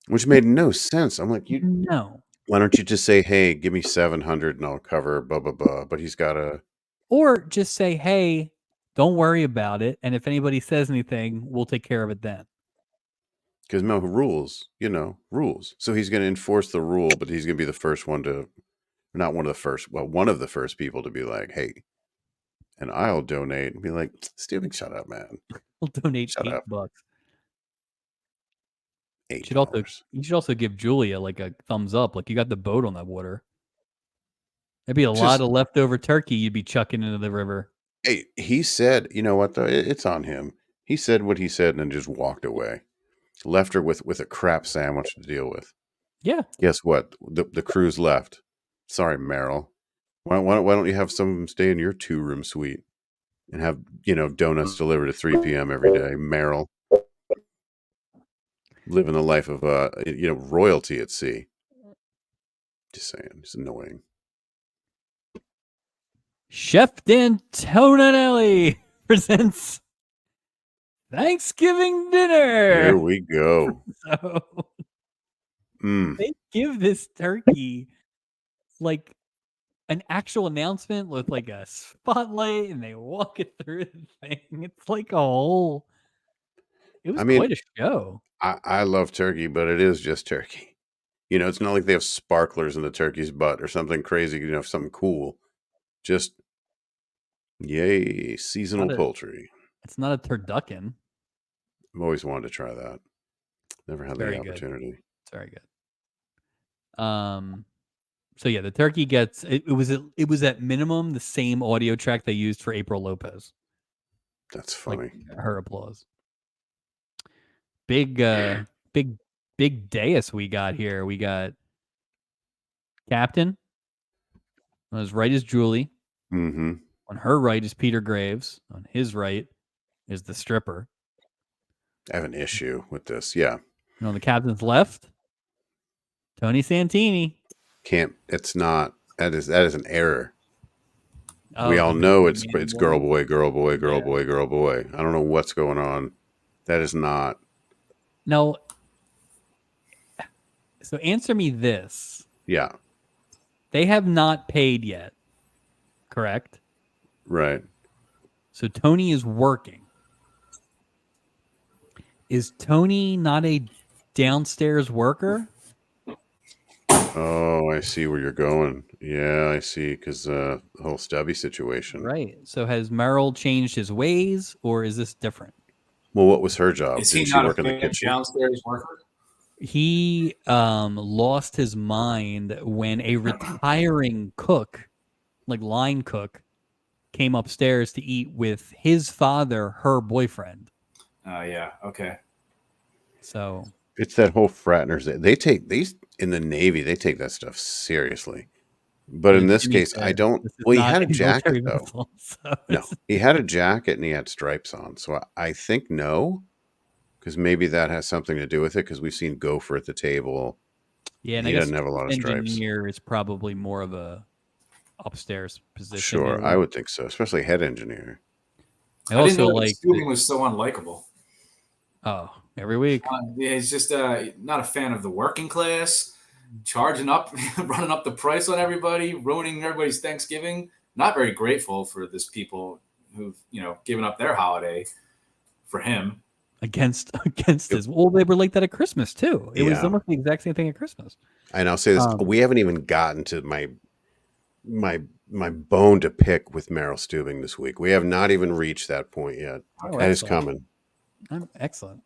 which made no sense. I'm like, No. why don't you just say, hey, give me 700 and I'll cover blah blah blah? But he's got a. Or just say, hey, don't worry about it. And if anybody says anything, we'll take care of it then. Because no rules, rules. So he's going to enforce the rule, but he's going to be the first one to, not one of the first, well, one of the first people to be like, hey, and I'll donate, and be like, Steubing, shut up, man. We'll donate Shut up. $8. $8. You should also give Julia like a thumbs up. Like, you got the boat on that water. There'd be a lot of leftover turkey you'd be chucking into the river. Hey, he said, you know what, though? It's on him. He said what he said and then just walked away. Left her with a crap sandwich to deal with. Yeah. Guess what? The crew's left. Sorry, Meryl. Why don't you have some of them stay in your 2-room suite and have, donuts delivered at 3 p.m. every day, Meryl? Living the life of, royalty at sea. Just saying. It's annoying. Chef D'Antonelli presents Thanksgiving dinner. Here we go. So they give this turkey like an actual announcement with like a spotlight, and they walk it through the thing. It's like a whole. It was quite a show. I love turkey, but it is just turkey. It's not like they have sparklers in the turkey's butt or something crazy, something cool. Just, yay, seasonal poultry. It's not a turducken. I've always wanted to try that. Never had the opportunity. It's very good. So yeah, the turkey gets it was at minimum the same audio track they used for April Lopez. That's funny. Like, her applause. Big dais we got here. We got Captain. On his right is Julie. Mm-hmm. On her right is Peter Graves. On his right is the stripper. I have an issue with this. Yeah. And on the captain's left, Tony Santini. It's not. That is an error. Oh, We all the know man it's boy. girl boy, girl boy, girl Yeah. boy, girl boy. I don't know what's going on. That is not. No. So answer me this. Yeah. They have not paid yet, correct? Right. So Tony is working. Is Tony not a downstairs worker? Oh, I see where you're going. Yeah, I see. Because the whole Stubby situation. Right. So has Merrill changed his ways, or is this different? Well, what was her job? Is Didn't he she not work a in the big kitchen? downstairs worker? He lost his mind when a retiring cook, like line cook, came upstairs to eat with his father, her boyfriend. Yeah. Okay. So It's that whole Fratners. They take these in the Navy. They take that stuff seriously. But in this Jimmy case, I said, don't. this is Well, he not had a a military jacket though. vessel, so No, he had a jacket and he had stripes on. So I think no, because maybe that has something to do with it. Because we've seen Gopher at the table. yeah, and He I guess doesn't have a lot of stripes. engineer is probably more of a upstairs position. Sure, maybe. I would think so, especially head engineer. I I didn't also know like Stubing was so unlikable. every week. Yeah, he's just not a fan of the working class, charging up, running up the price on everybody, ruining everybody's Thanksgiving. Not very grateful for this people who've given up their holiday for him. Against his. Well, they were like that at Christmas too. It was Yeah. almost the exact same thing at Christmas. And I'll say this: we haven't even gotten to my bone to pick with Meryl Stubing this week. We have not even reached that point yet. Oh, that is excellent. coming. Excellent.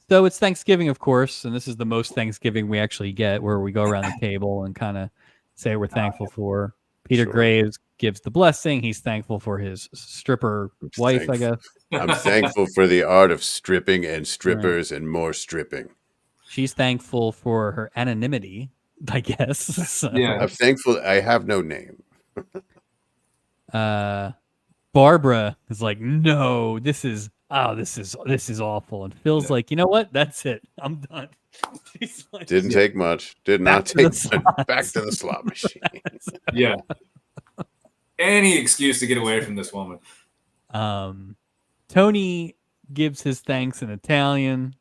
So it's Thanksgiving, of course, and this is the most Thanksgiving we actually get, where we go around the table and kind of say we're thankful for. Peter Sure. Graves gives the blessing. He's thankful for his stripper wife, I guess. I'm thankful for the art of stripping and strippers and more stripping. She's thankful for her anonymity, I guess. So, Yeah. I'm thankful I have no name. Barbara is like, no, this is awful. And Phil's like, you know what? That's it. I'm done. She's like, Didn't take much. Did not take much. Back to the slot machine. Yeah. Any excuse to get away from this woman. Tony gives his thanks in Italian.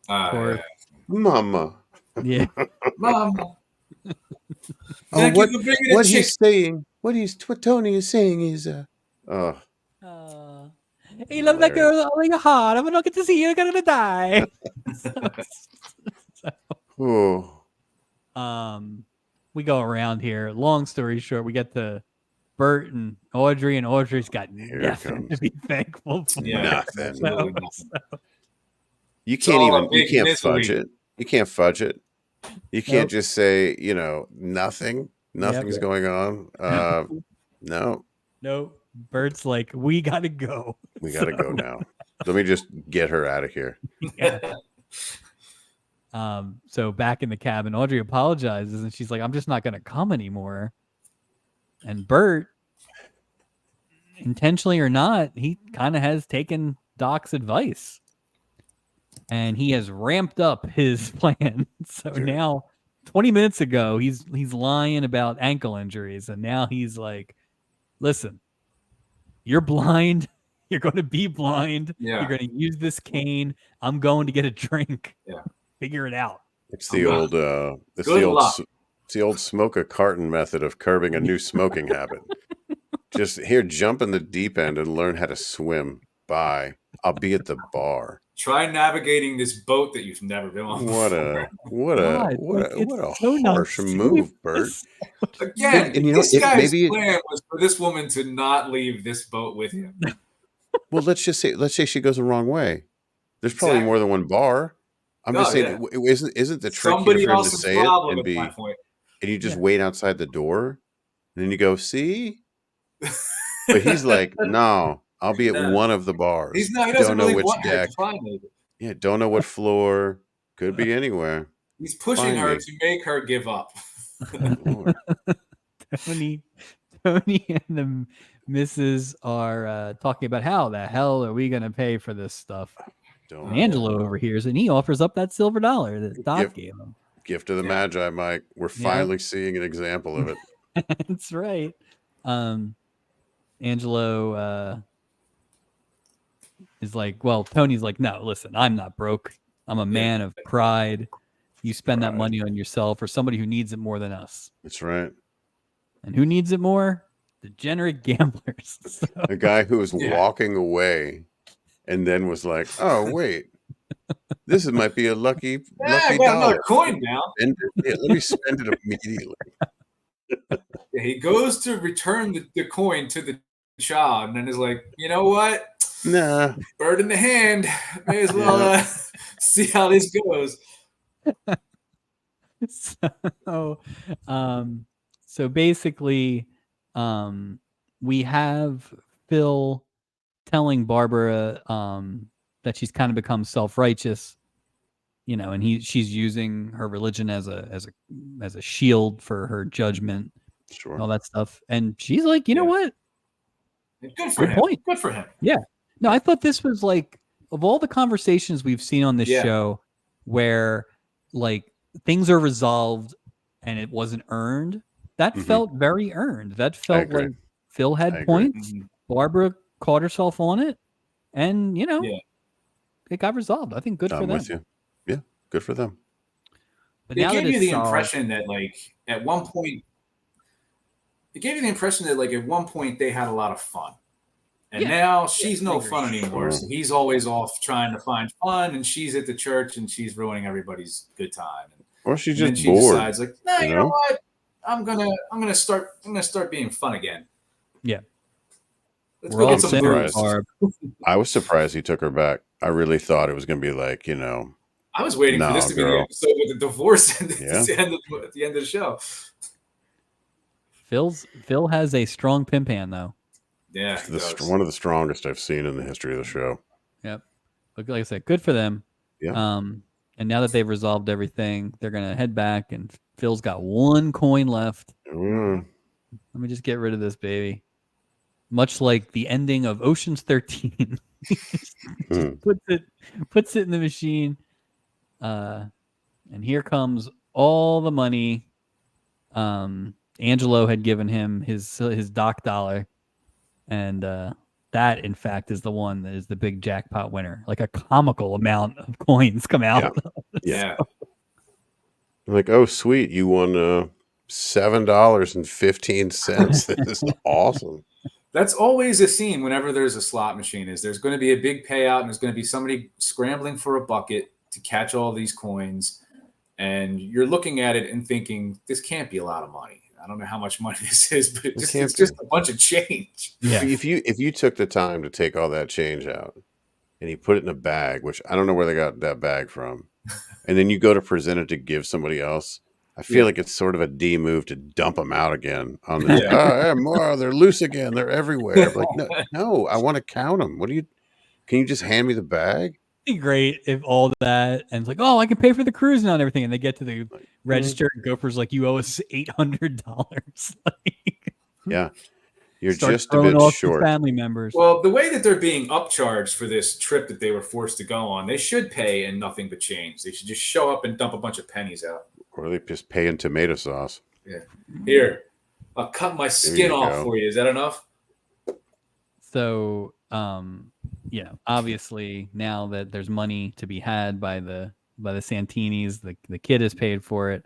Yeah. Mama. Yeah. Mama. What he's saying, what Tony is saying is, He loved that girl all in your heart. I'm not get to see you. You're gonna die. We go around here. Long story short, we get to Bert and Audrey's got nothing to be thankful for. Yeah, nothing. You can't fudge it. You can't fudge it. You can't just say, nothing. Nothing's going on. No. Bert's like, we gotta go. We gotta go now. Let me just get her out of here. Yeah. So back in the cabin, Audrey apologizes and she's like, I'm just not gonna come anymore. And Bert, intentionally or not, he kind of has taken Doc's advice. And he has ramped up his plan. So now 20 minutes ago, he's lying about ankle injuries, and now he's like, listen, you're blind. You're going to be blind. Yeah. You're going to use this cane. I'm going to get a drink. Yeah. Figure it out. It's the old smoke a carton method of curbing a new smoking habit. Just here, jump in the deep end and learn how to swim. Bye. I'll be at the bar. Try navigating this boat that you've never been on. What a harsh move, Bert. Again, this guy's plan was for this woman to not leave this boat with him. Well, let's say she goes the wrong way. There's probably more than one bar. I'm just saying, isn't the trick here for him to say it and you just wait outside the door, and then you go, see? But he's like, no. I'll be at one of the bars. He doesn't really want deck. her to find it. Yeah, don't know what floor. Could be anywhere. He's pushing her to make her give up. Tony and the missus are talking about how the hell are we going to pay for this stuff. Don't. And Angelo overhears, and he offers up that silver dollar that Doc gave him. Gift of the Magi, Mike. We're finally seeing an example of it. That's right. Angelo is like, well, Tony's like, no, listen, I'm not broke. I'm a man of pride. You spend that money on yourself or somebody who needs it more than us. That's right. And who needs it more? Degenerate gamblers. So. The guy who was walking away and then was like, oh, wait. This might be a lucky I got dollar. another coin now. Let me spend it immediately. He goes to return the coin to the child and then is like, you know what? Nah. Bird in the hand. May as well see how this goes. So basically, we have Phil telling Barbara that she's kind of become self-righteous, and she's using her religion as a shield for her judgment, and all that stuff. And she's like, you know what? Good point. Good for him. Yeah. No, I thought this was like, of all the conversations we've seen on this show where like things are resolved and it wasn't earned, that felt very earned. That felt like Phil had points. Barbara caught herself on it, and it got resolved. I think good for them. I'm with you. Yeah, good for them. But it gave you the impression that at one point they had a lot of fun. And now she's no fun anymore. So he's always off trying to find fun, and she's at the church and she's ruining everybody's good time. Or she's just bored. Decides like, no, you know what? I'm gonna start being fun again. Yeah. Let's go get some booze. I was surprised he took her back. I really thought it was gonna be like, I was waiting for this to be the episode with the divorce at the end of the show. Phil has a strong pimp hand though. Yeah, one of the strongest I've seen in the history of the show. Yep. But like I said, good for them. Yeah. And now that they've resolved everything, they're gonna head back, and Phil's got one coin left. Let me just get rid of this baby. Much like the ending of Ocean's 13. puts it in the machine. And here comes all the money. Angelo had given him his Doc dollar. And that, in fact, is the one that is the big jackpot winner. Like a comical amount of coins come out. Yeah. Like, oh, sweet. You won $7.15. This is awesome. That's always a scene whenever there's a slot machine. There's going to be a big payout, and there's going to be somebody scrambling for a bucket to catch all these coins. And you're looking at it and thinking, this can't be a lot of money. I don't know how much money this is, but it's just a bunch of change. Yeah. If you took the time to take all that change out and you put it in a bag, which I don't know where they got that bag from, and then you go to present it to give somebody else, I feel like it's sort of a D move to dump them out again. On the more, they're loose again. They're everywhere. Like, no, I want to count them. Can you just hand me the bag? It'd be great if all that and it's like, oh, I can pay for the cruise now and everything, and they get to the register and Gopher's like, you owe us $800. Yeah, you're just a bit short. Family members. Well, the way that they're being upcharged for this trip that they were forced to go on, they should pay in nothing but change. They should just show up and dump a bunch of pennies out. Or they just pay in tomato sauce. Yeah. Here, I'll cut my skin off for you. Is that enough? So, obviously now that there's money to be had by the Santinis, the kid is paid for it.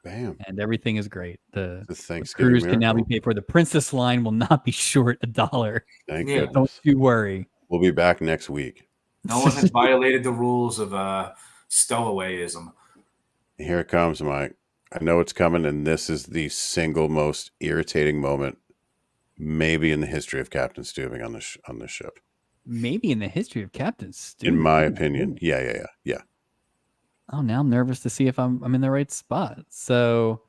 Bam. And everything is great. The Thanksgiving cruise can now be paid for. The Princess line will not be short $1. Thank you. Don't you worry. We'll be back next week. No one has violated the rules of stowawayism. Here it comes, Mike. I know it's coming, and this is the single most irritating moment, maybe in the history of Captain Stubing on this ship. Maybe in the history of Captain Stubing. In my opinion, yeah. Oh, now I'm nervous to see if I'm in the right spot. So,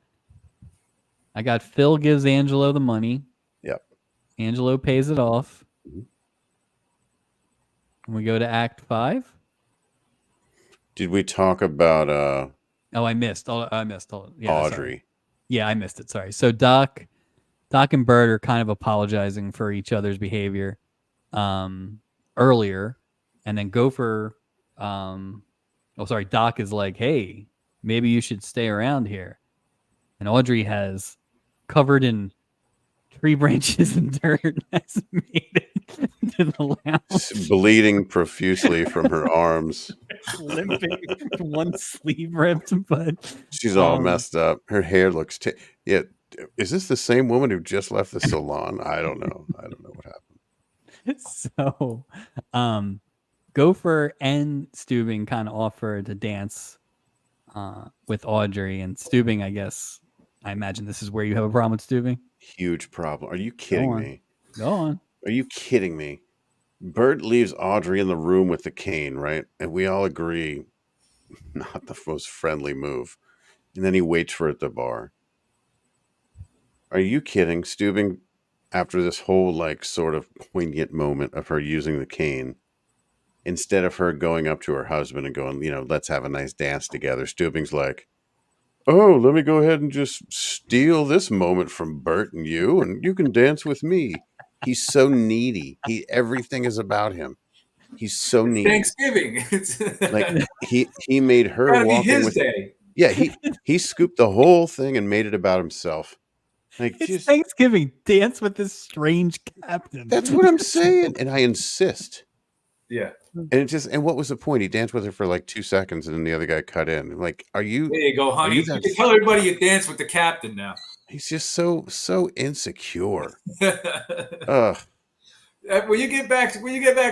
I got Phil gives Angelo the money. Yep. Angelo pays it off. And we go to Act 5. Did we talk about Oh, I missed. Yeah, Audrey. Sorry. Yeah, I missed it. Sorry. So Doc and Bert are kind of apologizing for each other's behavior earlier, and then Gopher Doc is like, hey, maybe you should stay around here. And Audrey has covered in tree branches and dirt has made it to the lounge. Bleeding profusely from her arms. Limping, one sleeve ripped, but she's all messed up. Her hair looks is this the same woman who just left the salon? I don't know what happened. So Gopher and Steubing kind of offer to dance with Audrey, and Steubing, I guess, I imagine this is where you have a problem with Steubing. Huge problem. Are you kidding me? Go on. Are you kidding me? Bert leaves Audrey in the room with the cane, right? And we all agree, not the most friendly move. And then he waits for her at the bar. Are you kidding? Steubing, after this whole like sort of poignant moment of her using the cane, instead of her going up to her husband and going, let's have a nice dance together, Steubing's like, oh, let me go ahead and just steal this moment from Bert and you can dance with me. He's so needy. Everything is about him. He's so needy. Thanksgiving. Like he made her walk in with day. Yeah, he scooped the whole thing and made it about himself. Like, it's Thanksgiving. Dance with this strange captain. That's what I'm saying, and I insist. Yeah. And what was the point? He danced with her for like 2 seconds, and then the other guy cut in. Like, are you? There you go, honey. You can tell everybody you dance with the captain now. He's just so insecure. When you get back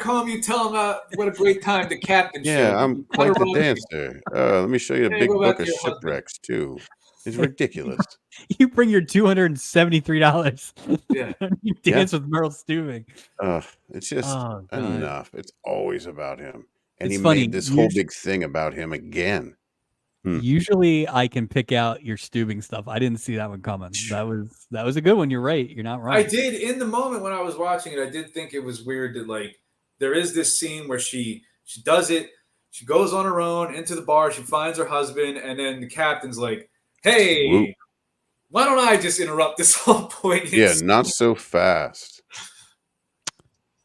home, you tell him what a great time the captain showed. Yeah, I'm quite the dancer. Let me show you a big book of shipwrecks too. It's ridiculous. You bring your $273. Yeah, you dance with Merle Steubing. It's just enough. It's always about him, and it's he funny. made this whole big thing about him again. Usually, I can pick out your Steubing stuff. I didn't see that one coming. That was a good one. You're right. You're not wrong. I did in the moment when I was watching it. I did think it was weird that like there is this scene where she does it. She goes on her own into the bar. She finds her husband, and then the captain's like, "Hey, Whoop. Why don't I just interrupt this whole point?" Yeah, not so fast.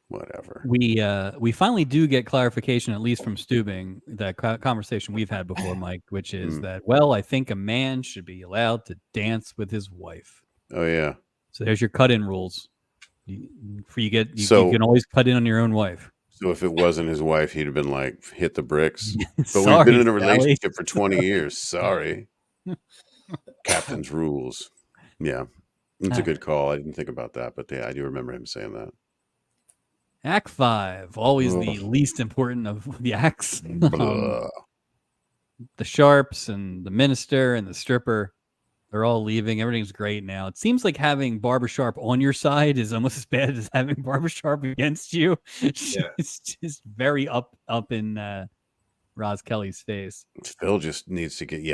Whatever. We finally do get clarification, at least from Steubing, that conversation we've had before, Mike, which is that, I think a man should be allowed to dance with his wife. Oh yeah. So there's your cut-in rules. You can always cut in on your own wife. So if it wasn't his wife, he'd have been like, hit the bricks. But Sorry, we've been in a Sally. relationship for 20 years. Sorry. Captain's rules. Yeah. It's a good call. I didn't think about that, but yeah, I do remember him saying that. Act 5, always the least important of the acts. The Sharps and the minister and the stripper, they're all leaving. Everything's great now. It seems like having Barbara Sharp on your side is almost as bad as having Barbara Sharp against you. Yeah. It's just very up in Roz Kelly's face. Phil just needs to get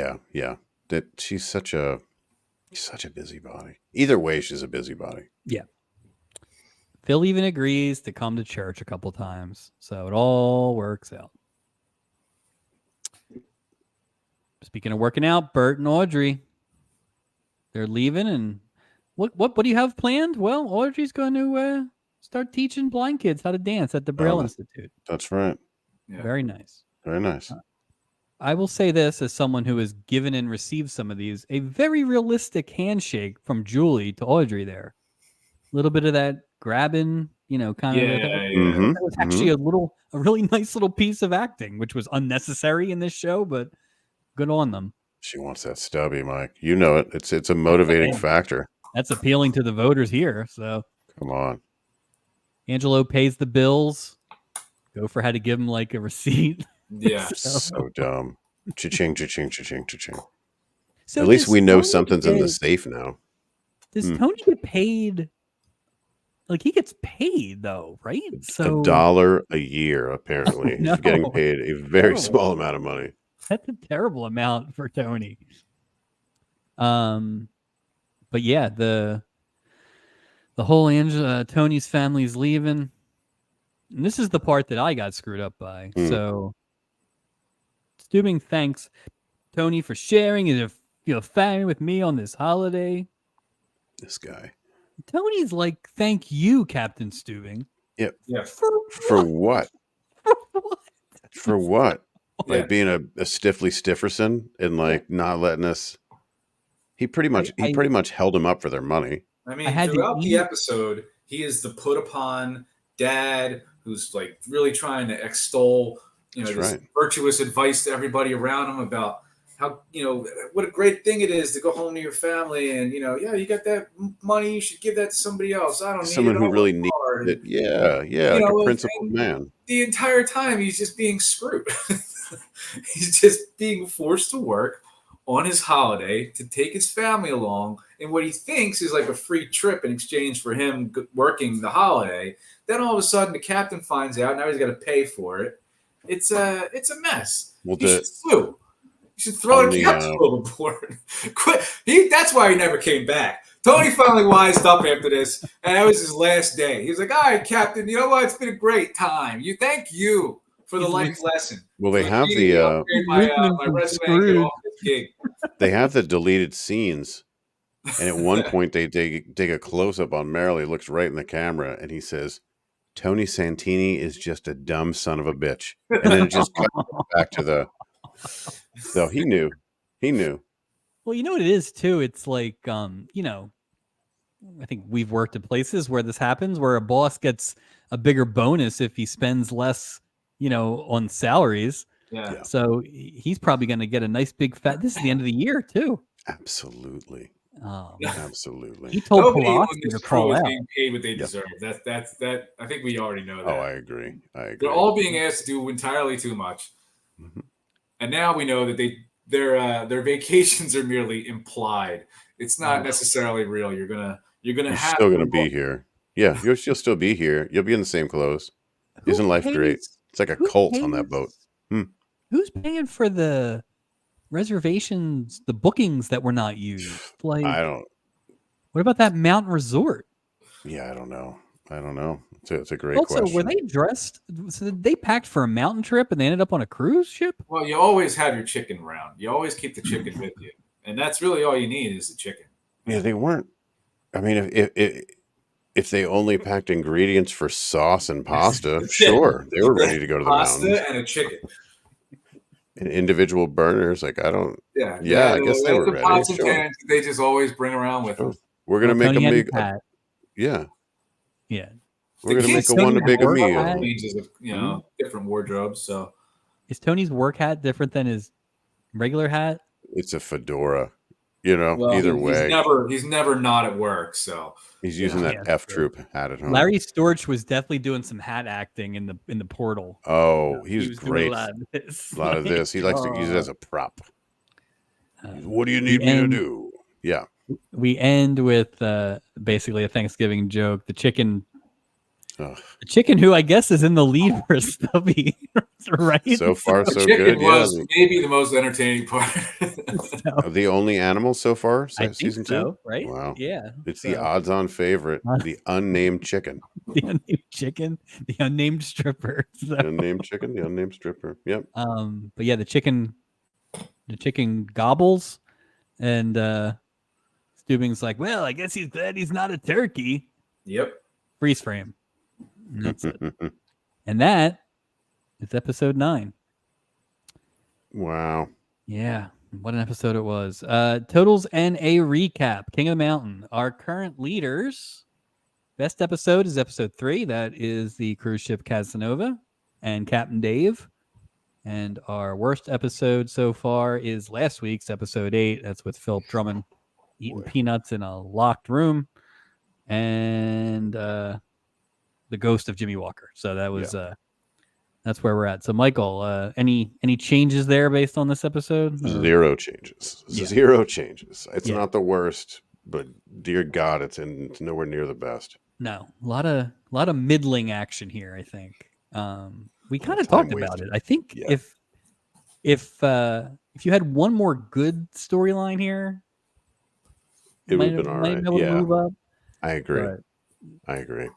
that she's such a busybody. Either way, she's a busybody. Yeah. Phil even agrees to come to church a couple times, so it all works out. Speaking of working out, Bert and Audrey, they're leaving, and what do you have planned? Well, Audrey's going to start teaching blind kids how to dance at the Braille Institute. That's right. Yeah. Very nice. Very nice. I will say this as someone who has given and received some of these, a very realistic handshake from Julie to Audrey there. A little bit of that grabbing, kind of. Mm-hmm. That was actually a really nice little piece of acting, which was unnecessary in this show, but good on them. She wants that stubby, Mike. You know it. It's a motivating factor. That's appealing to the voters here. So come on. Angelo pays the bills. Gopher had to give him like a receipt. Yeah. So dumb. Cha-ching, cha-ching, cha-ching, cha-ching. So at least we know something's in the safe now. Does Tony get paid? Like, he gets paid, though, right? So $1 a year, apparently. He's getting paid a very small amount of money. That's a terrible amount for Tony. But yeah, the whole Tony's family's leaving. And this is the part that I got screwed up by. So Steubing thanks Tony for sharing his family with me on this holiday. This guy. Tony's like, thank you, Captain Steubing. Yep. Yeah. For what? For what? For what? By Yeah. being a stiffly Stifferson and like not letting us. He pretty much held him up for their money. I mean, I had to throughout the eat- episode, he is the put upon dad who's like really trying to extol, That's this right. virtuous advice to everybody around him about how, what a great thing it is to go home to your family and, yeah, you got that money, you should give that to somebody else. I don't need Someone it. who I'll really work needs hard. it. Yeah, like a principled man. The entire time he's just being screwed. He's just being forced to work on his holiday to take his family along in what he thinks is like a free trip in exchange for him working the holiday. Then all of a sudden the captain finds out. Now he's got to pay for it. It's a mess. Well, He should sue. You should throw the captain overboard. Quit. That's why he never came back. Tony finally wised up after this, and that was his last day. He was like, "All right, Captain, you know what? It's been a great time. Thank you for the life lesson." Well, they have the my resume and get off this gig. They have the deleted scenes, and at one point they take a close up on Merrill. He looks right in the camera, and he says, "Tony Santini is just a dumb son of a bitch," and then it just cuts back to the. So he knew. Well, you know what it is too. It's like, I think we've worked at places where this happens, where a boss gets a bigger bonus if he spends less, on salaries. Yeah. So he's probably going to get a nice big fat. This is the end of the year too. Absolutely. Absolutely. He told Nobody Prouix in this to crew call is out. being paid what they deserve. That. I think we already know that. Oh, I agree. They're all being asked to do entirely too much, and now we know that their vacations are merely implied. It's not necessarily real. You're still gonna be here. Yeah, you'll still be here. You'll be in the same clothes. Isn't life great? It's like a cult on that boat. Who's paying for the reservations, the bookings that were not used? Like, I don't. What about that mountain resort? Yeah, I don't know. It's a great question. Also, were they dressed? So they packed for a mountain trip and they ended up on a cruise ship? Well, you always have your chicken around. You always keep the chicken with you, and that's really all you need is the chicken. Yeah, they weren't. I mean, if they only packed ingredients for sauce and pasta, sure, they were ready to go to the mountains. Pasta and a chicken. And individual burners, like I don't. Yeah, I guess they were ready. Pots and pans they just always bring around with them. We're gonna make a big. Yeah. We're gonna make a big meal. Changes of different wardrobes. So is Tony's work hat different than his regular hat? It's a fedora. Either way, he's never not at work. So he's using that F Troop hat at home. Larry Storch was definitely doing some hat acting in the portal. Oh, he was great. A lot of this. He likes to use it as a prop. What do you need me to do? Yeah. We end with basically a Thanksgiving joke. The chicken. The chicken, who I guess is in the lead for Stubby, right? So far, so chicken good. Was maybe the most entertaining part. The only animal so far, season 2, right? Wow, yeah, it's the odds-on favorite, the unnamed chicken, the unnamed chicken, the unnamed stripper, the unnamed chicken, the unnamed stripper. Yep. But yeah, the chicken gobbles, and Stubing's like, "Well, I guess he's glad he's not a turkey." Yep. Freeze frame. And that's it. And that is episode 9. Wow. Yeah. What an episode it was. Totals and a recap. King of the Mountain. Our current leaders. Best episode is episode 3. That is the cruise ship Casanova and Captain Dave. And our worst episode so far is last week's episode 8. That's with Philip Drummond eating peanuts in a locked room. And the ghost of Jimmy Walker. So that was that's where we're at. So Michael, any changes there based on this episode? Zero changes. Zero changes. It's not the worst, but dear God, it's nowhere near the best. No, a lot of middling action here. I think we kind of talked about it. I think if you had one more good storyline here, it would have been all right. Move up. I agree. I agree.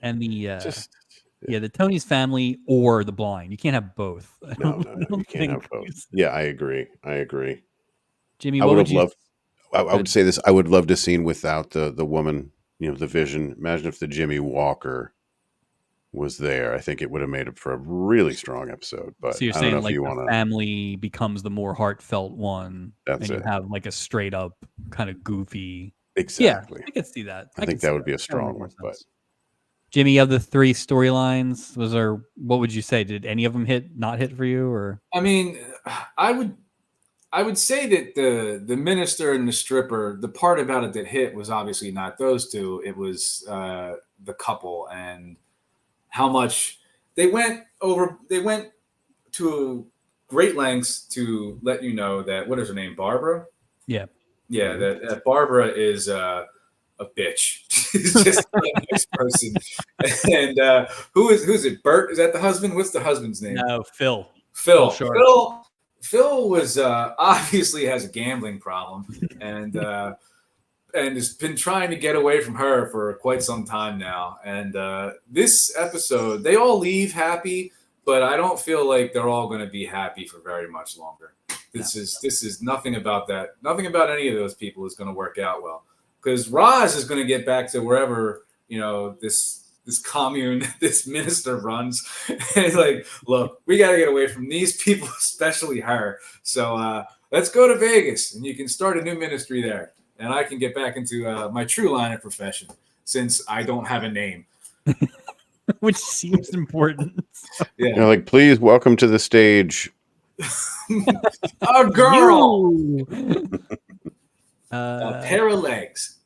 And the the Tony's family or the blind. You can't have both. No, you can't have both. Yeah, I agree. Jimmy, I would say this. I would love to see without the woman, the vision. Imagine if the Jimmy Walker was there, I think it would have made it for a really strong episode. But So you're I don't know saying if like you the want to. family becomes the more heartfelt one, That's and you it. have like a straight up kind of goofy. Exactly. Yeah, I can see that. I think that would be a strong That one. makes more But sense. Jimmy, of the 3 storylines, what would you say? Did any of them not hit for you, or? I mean, I would say that the minister and the stripper, the part about it that hit was obviously not those two. It was the couple and how much they went over. They went to great lengths to let you know that, what is her name, Barbara? Yeah. Yeah, that Barbara is a bitch. She's just a nice person. And who's it? Bert? Is that the husband? What's the husband's name? No, Phil. Phil. Sharp. Phil was obviously has a gambling problem and has been trying to get away from her for quite some time now. And this episode, they all leave happy, but I don't feel like they're all going to be happy for very much longer. This is nothing about that. Nothing about any of those people is going to work out well, because Roz is going to get back to wherever this commune this minister runs. And like, look, we got to get away from these people, especially her. So let's go to Vegas, and you can start a new ministry there, and I can get back into my true line of profession, since I don't have a name. Which seems important. Yeah. like, please welcome to the stage. A girl. A pair of legs.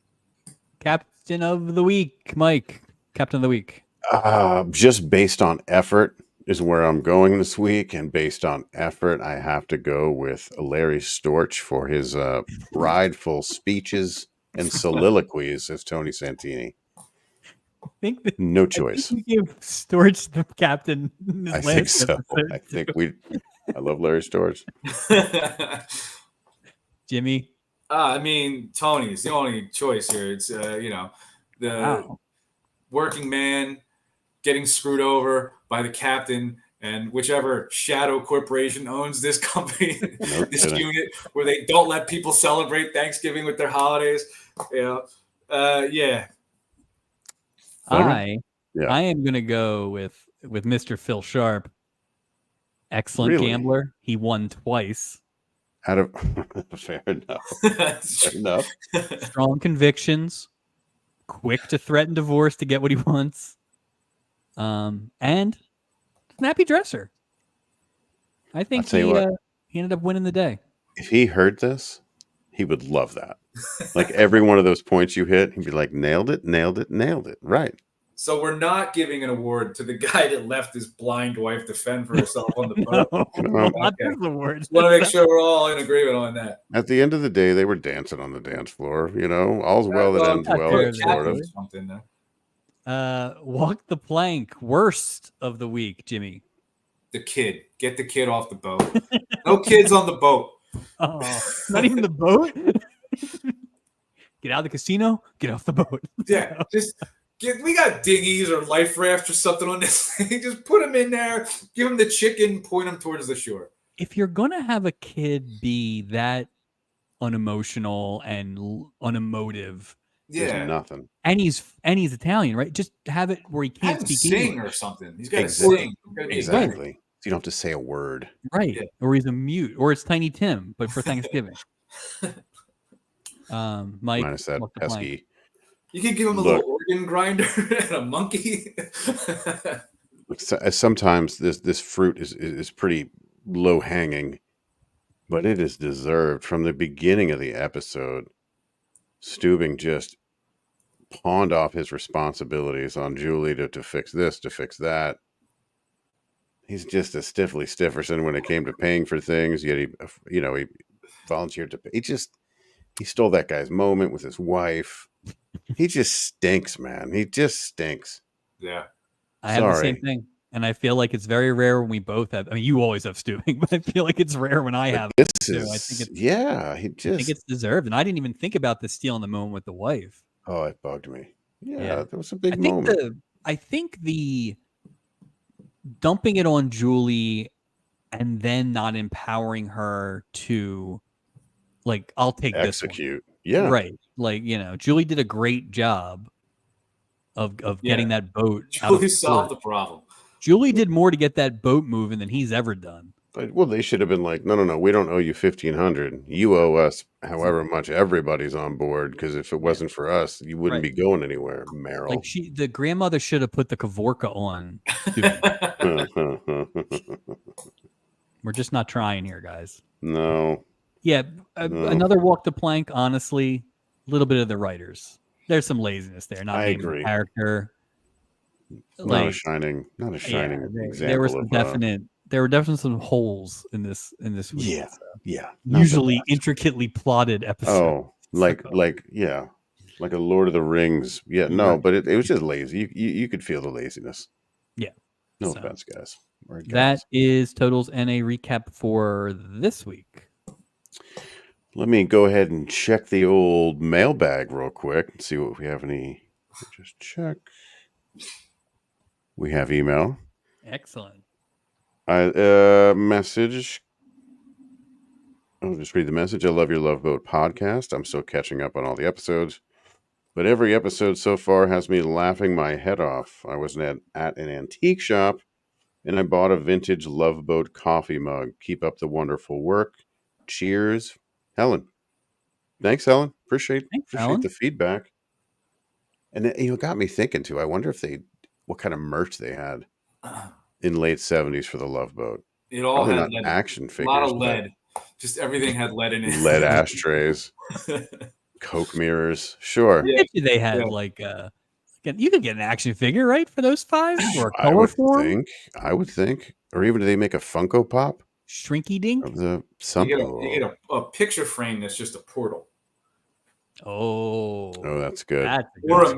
Captain of the week, Mike. Captain of the week. Just based on effort is where I'm going this week, and based on effort, I have to go with Larry Storch for his prideful speeches and soliloquies as Tony Santini. No choice. We gave Storch the captain. I think so. I think I love Larry Storch. Jimmy. I mean, Tony's the only choice here. It's the working man getting screwed over by the captain and whichever shadow corporation owns this company, this unit where they don't let people celebrate Thanksgiving with their holidays. Yeah. I am gonna go with Mr. Phil Sharp. Excellent gambler. He won twice. Fair enough. Fair enough. Strong convictions. Quick to threaten divorce to get what he wants. And snappy dresser. I think he ended up winning the day. If he heard this, he would love that. Like every one of those points you hit, he'd be like, nailed it, nailed it, nailed it. Right. So we're not giving an award to the guy that left his blind wife to fend for herself on the boat. Not this award. Just want to make sure we're all in agreement on that. At the end of the day, they were dancing on the dance floor. All's well that ends well, sort of. Walk the plank. Worst of the week, Jimmy. The kid. Get the kid off the boat. No kids on the boat. Oh, not even the boat? Get out of the casino. Get off the boat. Yeah, we got dinghies or life rafts or something on this thing. Just put them in there, give them the chicken, point them towards the shore. If you're going to have a kid be that unemotional and unemotive, there's nothing. And he's Italian, right? Just have it where he can't speak sing English or something. He's got to sing. Exactly. So you don't have to say a word. Right. Yeah. Or he's a mute. Or it's Tiny Tim, but for Thanksgiving. Mike. Minus that pesky. You could give him a little organ grinder and a monkey. Sometimes this fruit is pretty low hanging, but it is deserved. From the beginning of the episode, Steubing just pawned off his responsibilities on Julie to fix this, to fix that. He's just a stiffly Stifferson when it came to paying for things. Yet he volunteered to pay. He stole that guy's moment with his wife. He just stinks, man. He just stinks. Yeah. I have the same thing. And I feel like it's very rare when we both have. I mean, you always have Steubing, but I feel like it's rare when I have. This is, I think it's deserved. And I didn't even think about the steal in the moment with the wife. Oh, it bugged me. Yeah. That was a big moment. I think the dumping it on Julie and then not empowering her to, like, I'll take execute. This one. Yeah. Right. Like, Julie did a great job. of getting that boat out Julie of solved port. the problem. Julie did more to get that boat moving than he's ever done. Well, they should have been like, no, we don't owe you 1,500. You owe us however much everybody's on board. Because if it wasn't for us, you wouldn't be going anywhere, Meryl. Like the grandmother should have put the Kavorka on. We're just not trying here, guys. No. Yeah, another walk the plank. Honestly, a little bit of the writers. There's some laziness there. Not naming agree. the character. Not a shining example. There were definitely some holes in this week. Yeah, so. yeah. Usually intricately plotted episode. Oh, like a Lord of the Rings. Yeah, no, but it was just lazy. You could feel the laziness. Yeah. No offense, guys. Right, guys. That is Totals NA recap for this week. Let me go ahead and check the old mailbag real quick and see what we have any. Just check. We have email. Excellent. Message. I'll just read the message. I love your Love Boat podcast. I'm still catching up on all the episodes, but every episode so far has me laughing my head off. I was at an antique shop and I bought a vintage Love Boat coffee mug. Keep up the wonderful work. Cheers, Helen. Thanks, Helen. Appreciate Helen. the feedback. And it got me thinking too. I wonder if what kind of merch they had in late 70s for the Love Boat. It all Probably had not lead. action figures. A lot of lead. Just everything had lead in it. Lead ashtrays, Coke mirrors. Sure. Yeah. They had you could get an action figure, right, for those five? Or a color form? I would think. Or even do they make a Funko Pop? Shrinky Dink? You get a picture frame that's just a portal. Oh, that's good. Or a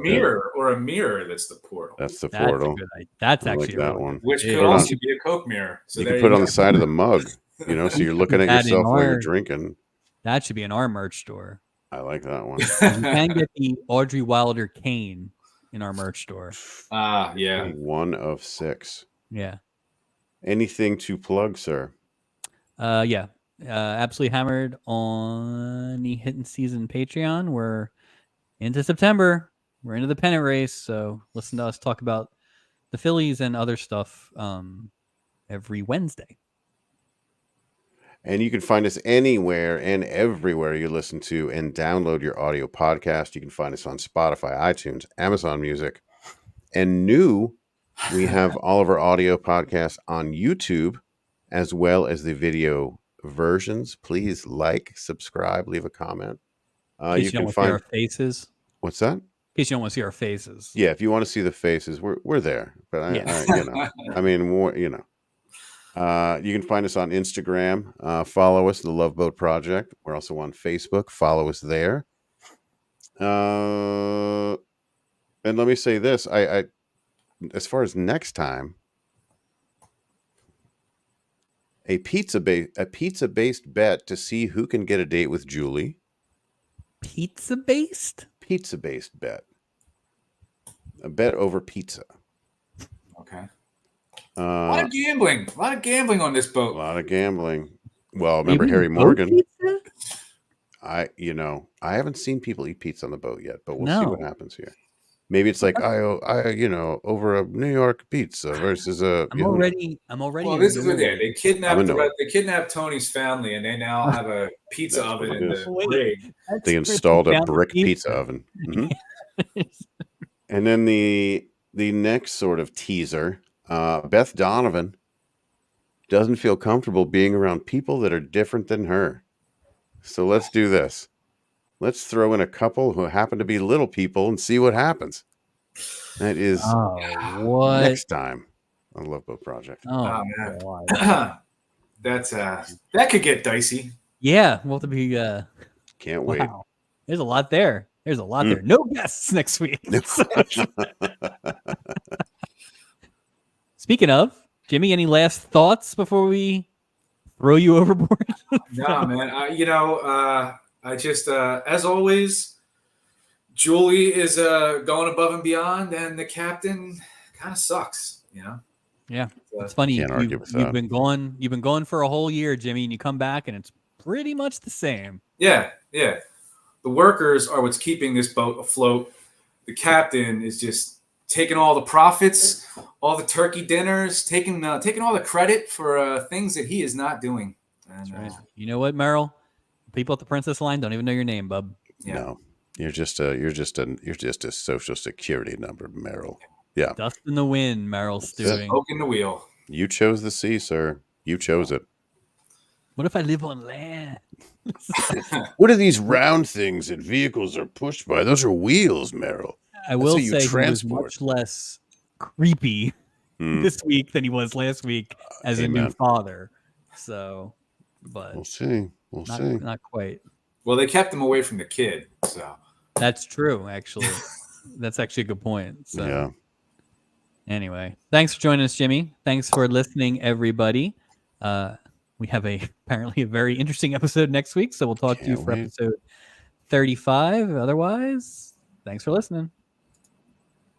mirror that's the portal. That's the portal. That's actually that one. Which could also be a Coke mirror. So you can put it on the side of the mug, so you're looking at yourself while you're drinking. That should be in our merch store. I like that one. You can get the Audrey Wilder cane in our merch store. Yeah. 1 of 6. Yeah. Anything to plug, sir? Yeah. Absolutely hammered on the Hidden Season Patreon. We're into September. We're into the pennant race. So listen to us talk about the Phillies and other stuff every Wednesday. And you can find us anywhere and everywhere you listen to and download your audio podcast. You can find us on Spotify, iTunes, Amazon Music. And we have all of our audio podcasts on YouTube, as well as the video versions. Please subscribe, leave a comment. You can find our faces. What's that? In case you don't want to see our faces. Yeah, if you want to see the faces, we're there. But you can find us on Instagram. Follow us, the Love Boat Project. We're also on Facebook. Follow us there. And let me say this: I as far as next time, a pizza-based bet to see who can get a date with Julie. Pizza-based bet. A bet over pizza. Okay. A lot of gambling on this boat. A lot of gambling. Well, remember Harry Morgan? I haven't seen people eat pizza on the boat yet, but we'll see what happens here. Maybe it's like over a New York pizza versus a. I'm already. Well, this is what they kidnapped Tony's family, and they now have a pizza oven in the rig. They installed a brick pizza oven. Mm-hmm. And then the next sort of teaser, Beth Donovan doesn't feel comfortable being around people that are different than her. So let's do this. Let's throw in a couple who happen to be little people and see what happens. That is next time on Love Boat Project. Oh man, that could get dicey. Yeah, we'll have to be. Can't wait. There's a lot there. There. No guests next week. Speaking of, Jimmy, any last thoughts before we throw you overboard? No, man. I just, as always, Julie is going above and beyond, and the captain kind of sucks. Yeah, it's funny. You've been going for a whole year, Jimmy, and you come back, and it's pretty much the same. Yeah. The workers are what's keeping this boat afloat. The captain is just taking all the profits, all the turkey dinners, taking all the credit for things that he is not doing. And, That's right. You know what, Merrill? People at the Princess line don't even know your name, bub. Yeah. No, you're just a social security number, Merrill. Yeah. Dust in the wind, Merrill's doing. Smoke in the wheel. You chose the sea, sir. You chose it. What if I live on land? What are these round things that vehicles are pushed by? Those are wheels, Merrill. I will how you say he was transport. much less creepy this week than he was last week as a new Amen. father. So, but We'll see. We'll see. Not quite. Well, they kept him away from the kid, so That's true, actually. That's actually a good point. So, Yeah. anyway, thanks for joining us, Jimmy. Thanks for listening, everybody. We have apparently a very interesting episode next week, so we'll talk to you for wait. episode 35. Otherwise, thanks for listening.